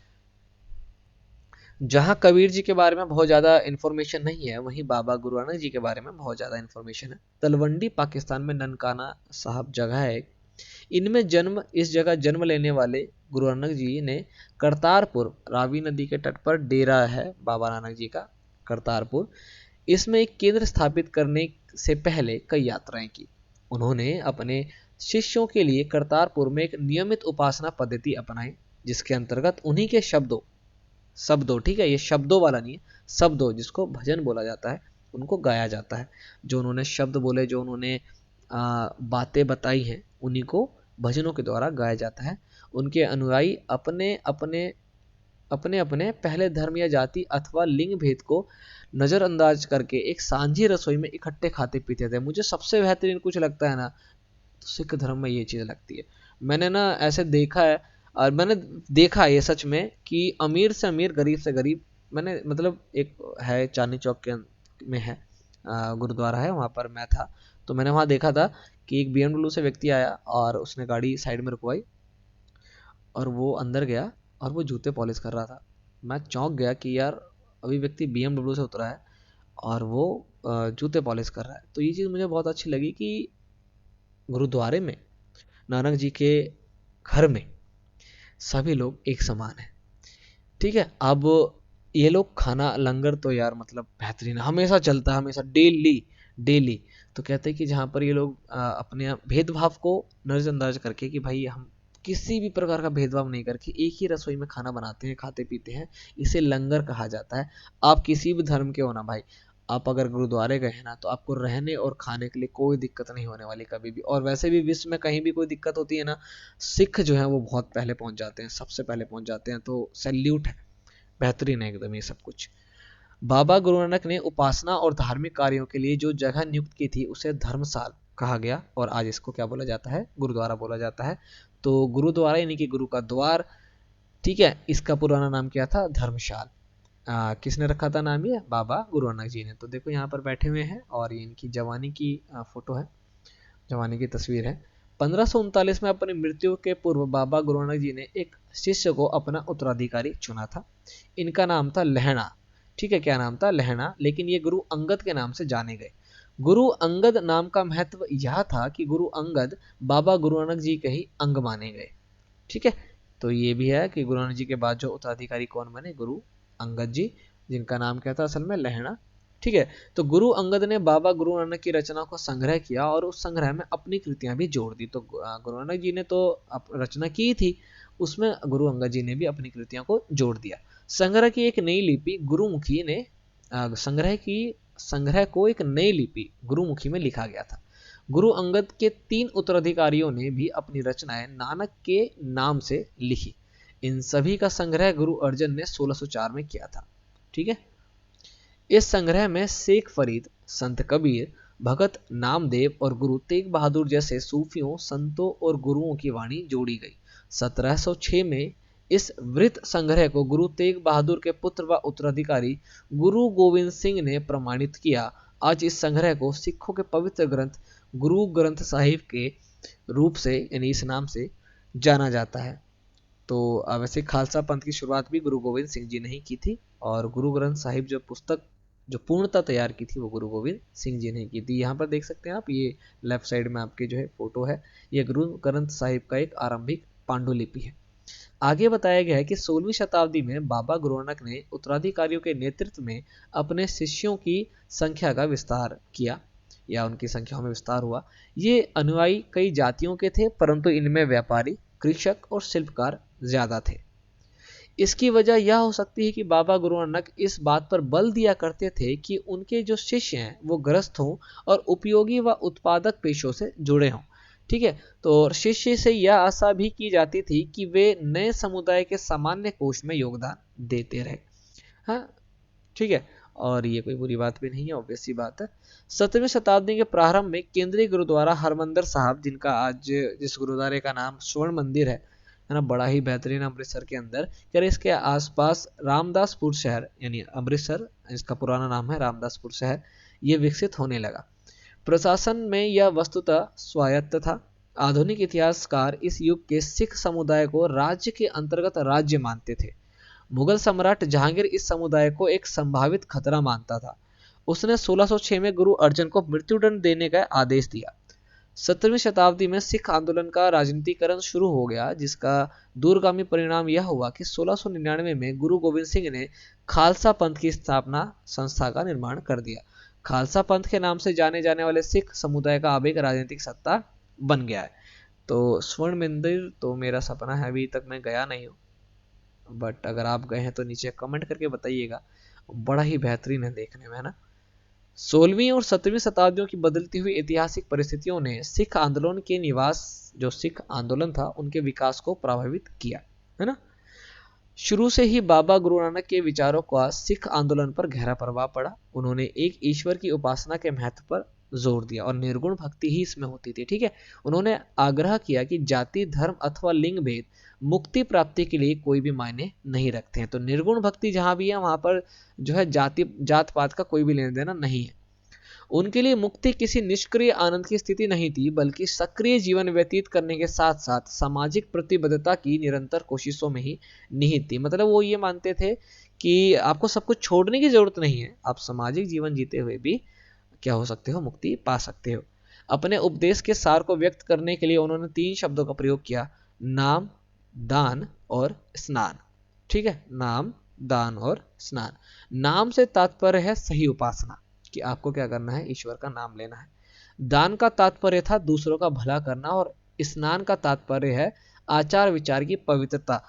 जहां कबीर जी के बारे में बहुत ज्यादा इंफॉर्मेशन नहीं है, वहीं बाबा गुरु नानक जी के बारे में बहुत ज्यादा इंफॉर्मेशन है। तलवंडी पाकिस्तान में ननकाना साहब जगह है। इस जगह जन्म लेने वाले गुरु नानक जी ने करतारपुर, रावी नदी के तट पर डेरा है बाबा नानक जी का, करतारपुर, इसमें एक केंद्र स्थापित करने से पहले कई यात्राएं की। उन्होंने अपने शिष्यों के लिए करतारपुर में एक नियमित उपासना पद्धति अपनाई, जिसके अंतर्गत उन्हीं के शब्दों, ठीक है, ये शब्दों वाला नहीं है, शब्दों जिसको भजन बोला जाता है, उनको गाया जाता है। जो उन्होंने शब्द बोले, जो उन्होंने बातें बताई हैं, उन्हीं को भजनों के द्वारा गाया जाता है। उनके अनुयायी अपने अपने पहले धर्म या जाति अथवा लिंग भेद को नजरअंदाज करके एक सांझी रसोई में इकट्ठे खाते पीते थे। मुझे सबसे बेहतरीन कुछ लगता है ना, तो सिख धर्म में ये चीज लगती है। मैंने ना ऐसे देखा है, और मैंने देखा ये सच में कि अमीर से अमीर, गरीब से गरीब मैंने मतलब एक है चांदनी चौक के में है गुरुद्वारा है, वहाँ पर मैं था तो मैंने वहाँ देखा था कि एक BMW से व्यक्ति आया और उसने गाड़ी साइड में रुकवाई और वो अंदर गया और वो जूते पॉलिश कर रहा था। मैं चौंक गया कि यार अभी व्यक्ति BMW से उतरा है और वो जूते पॉलिश कर रहा है। तो ये चीज़ मुझे बहुत अच्छी लगी कि गुरुद्वारे में, नानक जी के घर में सभी लोग एक समान हैं। ठीक है, अब ये लोग खाना लंगर तो यार मतलब बेहतरीन है, हमेशा चलता है, हमेशा डेली डेली। तो कहते हैं कि जहाँ पर ये लोग अपने भेदभाव को नज़रअंदाज करके कि भाई हम किसी भी प्रकार का भेदभाव नहीं करके एक ही रसोई में खाना बनाते हैं, खाते पीते हैं, इसे लंगर कहा जाता है। आप किसी भी धर्म के हो ना भाई, आप अगर गुरुद्वारे गए हैं ना तो आपको रहने और खाने के लिए कोई दिक्कत नहीं होने वाली कभी भी। और वैसे भी विश्व में कहीं भी कोई दिक्कत होती है ना, सिख जो है वो बहुत पहले पहुंच जाते हैं, सबसे पहले पहुंच जाते हैं। तो सैल्यूट है, बेहतरीन है एकदम ये सब कुछ। बाबा गुरु नानक ने उपासना और धार्मिक कार्यों के लिए जो जगह नियुक्त की थी उसे धर्मशाल कहा गया और आज इसको क्या बोला जाता है, गुरुद्वारा बोला जाता है। तो गुरुद्वारा यानी कि गुरु का द्वार, ठीक है, इसका पुराना नाम क्या था, धर्मशाल। किसने रखा था नाम, ये बाबा गुरु नानक जी ने। तो देखो यहाँ पर बैठे हुए हैं और ये इनकी जवानी की फोटो है, जवानी की तस्वीर है। 1539 में अपनी मृत्यु के पूर्व बाबा गुरु नानक जी ने एक शिष्य को अपना उत्तराधिकारी चुना था। इनका नाम था लहणा। ठीक है, क्या नाम था, लहणा। लेकिन ये गुरु अंगद के नाम से जाने गए। गुरु अंगद नाम का महत्व यह था कि गुरु अंगद बाबा गुरु नानक जी के ही अंग माने गए। ठीक है, तो ये भी है कि गुरु नानक जी के बाद जो उत्तराधिकारी कौन बने, गुरु अंगद जी, जिनका नाम क्या था असल में, लहणा। ठीक है, तो गुरु अंगद ने बाबा गुरु नानक की रचना को संग्रह किया और उस संग्रह में अपनी कृतियां भी जोड़ दी। तो गुरु नानक जी ने तो रचना की थी, उसमें गुरु अंगद जी ने भी अपनी कृतियों को जोड़ दिया। संग्रह की एक नई लिपि गुरुमुखी ने संग्रह को एक नई लिपि गुरुमुखी में लिखा गया था। गुरु अंगद के 3 उत्तराधिकारियों ने भी अपनी रचनाएं नानक के नाम से लिखी। इन सभी का संग्रह गुरु अर्जन ने 1604 में किया था। ठीक है, इस संग्रह में शेख फरीद, संत कबीर, भगत नामदेव और गुरु तेग बहादुर जैसे सूफियों, संतों और गुरुओं की वाणी जोड़ी गई। 1706 में इस वृत संग्रह को गुरु तेग बहादुर के पुत्र व उत्तराधिकारी गुरु गोविंद सिंह ने प्रमाणित किया। आज इस संग्रह को सिखों के पवित्र ग्रंथ गुरु ग्रंथ साहिब के रूप से यानी इस नाम से जाना जाता है। तो वैसे खालसा पंथ की शुरुआत भी गुरु गोविंद सिंह जी ने ही की थी और गुरु ग्रंथ साहिब जो पुस्तक जो पूर्णता तैयार की थी वो गुरु गोविंद सिंह जी ने की थी। यहाँ पर देख सकते हैं आप, ये लेफ्ट साइड में आपके जो है फोटो है, ये गुरु ग्रंथ साहिब का एक आरंभिक पांडुलिपि है। आगे बताया गया है कि 16वीं शताब्दी में बाबा गुरु नानक ने उत्तराधिकारियों के नेतृत्व में अपने शिष्यों की संख्या का विस्तार किया या उनकी संख्या में विस्तार हुआ। ये अनुयायी कई जातियों के थे, परंतु इनमें व्यापारी, कृषक और शिल्पकार ज्यादा थे। इसकी वजह यह हो सकती है कि बाबा गुरु नानक इस बात पर बल दिया करते थे कि उनके जो शिष्य हैं वो गृहस्थ हों और उपयोगी व उत्पादक पेशों से जुड़े हों। ठीक है, तो शिष्य से यह आशा भी की जाती थी कि वे नए समुदाय के सामान्य कोष में योगदान देते रहे। हाँ, ठीक है, और ये कोई बुरी बात भी नहीं है, ऑब्वियस सी बात है। 17वीं शताब्दी के प्रारंभ में केंद्रीय गुरुद्वारा हरमंदिर साहब, जिनका आज जिस गुरुद्वारे का नाम स्वर्ण मंदिर है ना, बड़ा ही बेहतरीन अमृतसर के अंदर, यार इसके आसपास रामदासपुर शहर यानी अमृतसर, इसका पुराना नाम है रामदासपुर शहर, ये विकसित होने लगा। प्रशासन में यह वस्तुतः स्वायत्त था। आधुनिक इतिहासकार इस युग के सिख समुदाय को राज्य के अंतर्गत राज्य मानते थे। मुगल सम्राट जहांगीर इस समुदाय को एक संभावित खतरा मानता था। उसने 1606 में गुरु अर्जन को मृत्युदंड देने का आदेश दिया। 17वीं शताब्दी में सिख आंदोलन का राजनीतिकरण शुरू हो गया, जिसका दूरगामी परिणाम यह हुआ कि 1699 में गुरु गोविंद सिंह ने खालसा पंथ की स्थापना संस्था का निर्माण कर दिया। खालसा पंथ के नाम से जाने जाने वाले सिख समुदाय का अब एक राजनीतिक सत्ता बन गया है। तो स्वर्ण मंदिर तो मेरा सपना है, अभी तक मैं गया नहीं हूँ, बट अगर आप गए हैं तो नीचे कमेंट करके बताइएगा, बड़ा ही बेहतरीन है देखने में, है ना। 16वीं और 17वीं शताब्दियों की बदलती हुई ऐतिहासिक परिस्थितियों ने सिख आंदोलन के जो सिख आंदोलन था उनके विकास को प्रभावित किया, है ना। शुरू से ही बाबा गुरु नानक के विचारों का सिख आंदोलन पर गहरा प्रभाव पड़ा। उन्होंने एक ईश्वर की उपासना के महत्व पर जोर दिया और निर्गुण भक्ति ही इसमें होती थी। ठीक है, उन्होंने आग्रह किया कि जाति, धर्म अथवा लिंग भेद मुक्ति प्राप्ति के लिए कोई भी मायने नहीं रखते हैं। तो निर्गुण भक्ति जहां भी है वहां पर जो है जात पात का कोई भी लेना देना नहीं है। उनके लिए मुक्ति किसी निष्क्रिय आनंद की स्थिति नहीं थी, बल्कि सक्रिय जीवन व्यतीत करने के साथ साथ सामाजिक प्रतिबद्धता की निरंतर कोशिशों में ही निहित थी। मतलब वो ये मानते थे कि आपको सब कुछ छोड़ने की जरूरत नहीं है, आप सामाजिक जीवन जीते हुए भी क्या हो सकते हो, मुक्ति पा सकते हो। अपने उपदेश के सार को व्यक्त करने के लिए उन्होंने 3 शब्दों का प्रयोग किया, नाम, दान और स्नान। ठीक है, नाम, दान और स्नान। नाम से तात्पर्य है सही उपासना, कि आपको क्या करना है, ईश्वर का नाम लेना है। दान का तात्पर्य था दूसरों का भला करना, और स्नान का तात्पर्य है आचार विचार की पवित्रता।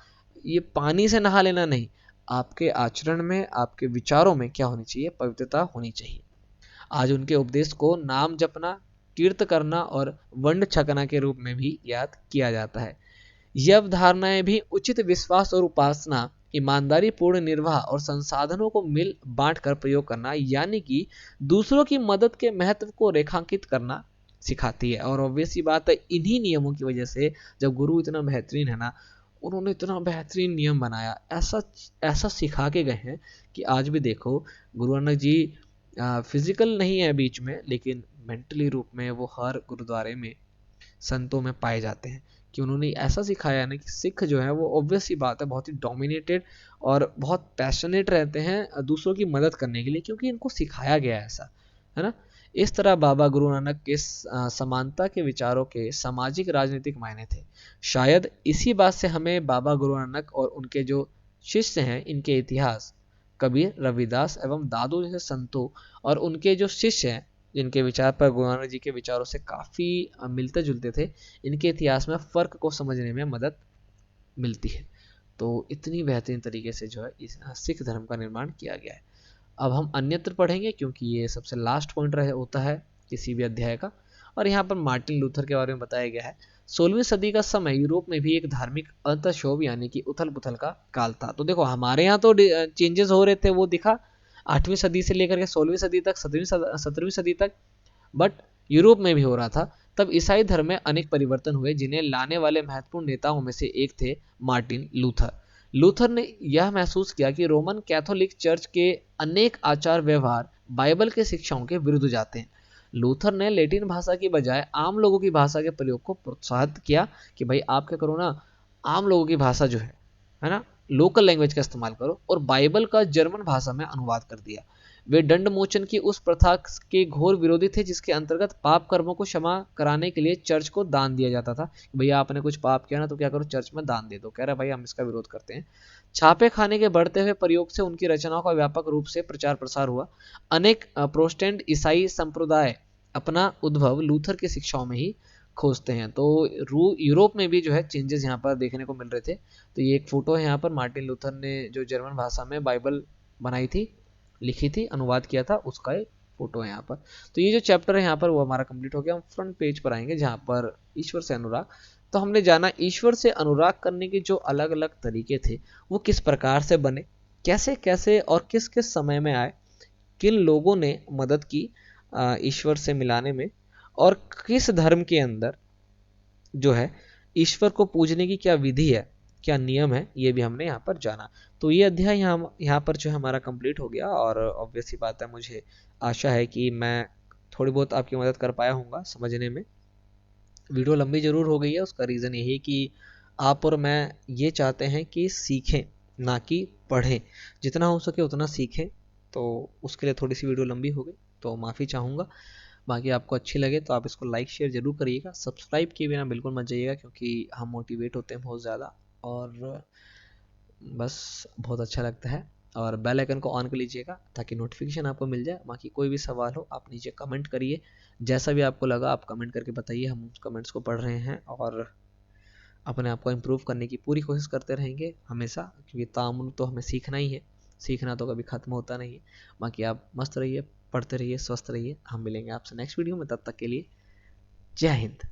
ये पानी से नहा लेना नहीं, आपके आचरण में, आपके विचारों में क्या होनी चाहिए, पवित्रता होनी चाहिए। आज उनके उपदेश को नाम जपना, कीर्त करना और वंड छकना के रूप में भी याद किया जाता है। यह अवधारणाएं भी उचित विश्वास और उपासना, ईमानदारी पूर्ण निर्वाह और संसाधनों को मिल बांट कर प्रयोग करना, यानी कि दूसरों की मदद के महत्व को रेखांकित करना सिखाती है। और ऑब्वियस ही बात है, इन्हीं नियमों की वजह से जब गुरु इतना बेहतरीन है ना, उन्होंने इतना बेहतरीन नियम बनाया, ऐसा ऐसा सिखा के गए हैं कि आज भी देखो गुरु नानक जी फिजिकल नहीं है बीच में, लेकिन मेंटली रूप में वो हर गुरुद्वारे में, संतों में पाए जाते हैं। कि उन्होंने ऐसा सिखाया है ना कि सिख जो है वो ऑब्वियस ही बात है बहुत ही डोमिनेटेड और बहुत पैशनेट रहते हैं दूसरों की मदद करने के लिए, क्योंकि इनको सिखाया गया है ऐसा, है ना। इस तरह बाबा गुरु नानक के समानता के विचारों के सामाजिक राजनीतिक मायने थे। शायद इसी बात से हमें बाबा गुरु नानक और उनके जो शिष्य हैं, इनके इतिहास, कबीर, रविदास एवं दादू जैसे संतों और उनके जो शिष्य हैं, जिनके विचार पर गुरु नानक जी के विचारों से काफ़ी मिलते जुलते थे, इनके इतिहास में फ़र्क को समझने में मदद मिलती है। तो इतनी बेहतरीन तरीके से जो है इस सिख धर्म का निर्माण किया गया है। अब हम अन्यत्र पढ़ेंगे, क्योंकि ये सबसे लास्ट पॉइंट रहे होता है किसी भी अध्याय का। और यहाँ पर मार्टिन लूथर के बारे में बताया गया है। 16वीं सदी का समय यूरोप में भी एक धार्मिक अंतःक्षोभ यानी कि उथल पुथल का काल था। तो देखो हमारे यहाँ तो चेंजेस हो रहे थे, वो दिखा 8वीं सदी से लेकर के 16वीं सदी तक, 17वीं सदी तक, बट यूरोप में भी हो रहा था। तब ईसाई धर्म में अनेक परिवर्तन हुए, जिन्हें लाने वाले महत्वपूर्ण नेताओं में से एक थे मार्टिन लूथर। लूथर ने यह महसूस किया कि रोमन कैथोलिक चर्च के अनेक आचार व्यवहार बाइबल के शिक्षाओं के विरुद्ध जाते हैं। लूथर ने लैटिन भाषा की बजाय आम लोगों की भाषा के प्रयोग को प्रोत्साहित किया कि भाई आप क्या करो ना, आम लोगों की भाषा जो है ना, लोकल लैंग्वेज का इस्तेमाल करो, और बाइबल का जर्मन भाषा में अनुवाद कर दिया। वे दंड मोचन की उस प्रथा के घोर विरोधी थे जिसके अंतर्गत पाप कर्मों को क्षमा कराने के लिए चर्च को दान दिया जाता था। भैया आपने कुछ पाप किया ना, तो क्या करो, चर्च में दान दे दो। कह रहे भाई हम इसका विरोध करते हैं। छापे खाने के बढ़ते हुए प्रयोग से उनकी रचनाओं का व्यापक रूप से प्रचार प्रसार हुआ। अनेक प्रोटेस्टेंट ईसाई संप्रदाय अपना उद्भव लूथर की शिक्षाओं में ही खोजते हैं। तो यूरोप में भी जो है चेंजेस यहाँ पर देखने को मिल रहे थे। तो ये एक फोटो है यहाँ पर, मार्टिन लूथर ने जो जर्मन भाषा में बाइबल बनाई थी, लिखी थी, अनुवाद किया था, उसका एक फोटो है यहाँ पर। तो ये जो चैप्टर है यहाँ पर वो हमारा कंप्लीट हो गया। हम फ्रंट पेज पर आएंगे जहाँ पर ईश्वर से अनुराग। तो हमने जाना ईश्वर से अनुराग करने के जो अलग अलग तरीके थे वो किस प्रकार से बने, कैसे कैसे और किस किस समय में आए, किन लोगों ने मदद की ईश्वर से मिलाने में, और किस धर्म के अंदर जो है ईश्वर को पूजने की क्या विधि है, क्या नियम है, ये भी हमने यहाँ पर जाना। तो ये अध्याय यहाँ पर जो है हमारा कंप्लीट हो गया। और ऑब्वियस ही बात है, मुझे आशा है कि मैं थोड़ी बहुत आपकी मदद कर पाया हूँगा समझने में। वीडियो लंबी जरूर हो गई है, उसका रीज़न यही कि आप और मैं ये चाहते हैं कि सीखें, ना कि पढ़ें। जितना हो सके उतना सीखें, तो उसके लिए थोड़ी सी वीडियो लंबी हो गई, तो माफ़ी चाहूँगा। बाकी आपको अच्छी लगे तो आप इसको लाइक शेयर जरूर करिएगा। सब्सक्राइब किए बिना बिल्कुल मत जाइएगा, क्योंकि हम मोटिवेट होते हैं बहुत ज़्यादा, और बस बहुत अच्छा लगता है। और बेल आइकन को ऑन कर लीजिएगा ताकि नोटिफिकेशन आपको मिल जाए। बाकी कोई भी सवाल हो आप नीचे कमेंट करिए, जैसा भी आपको लगा आप कमेंट करके बताइए, हम उस कमेंट्स को पढ़ रहे हैं और अपने आप को इम्प्रूव करने की पूरी कोशिश करते रहेंगे हमेशा, क्योंकि तामुन तो हमें सीखना ही है, सीखना तो कभी ख़त्म होता नहीं है। बाकी आप मस्त रहिए, पढ़ते रहिए, स्वस्थ रहिए। हम मिलेंगे आपसे नेक्स्ट वीडियो में, तब तक के लिए जय हिंद।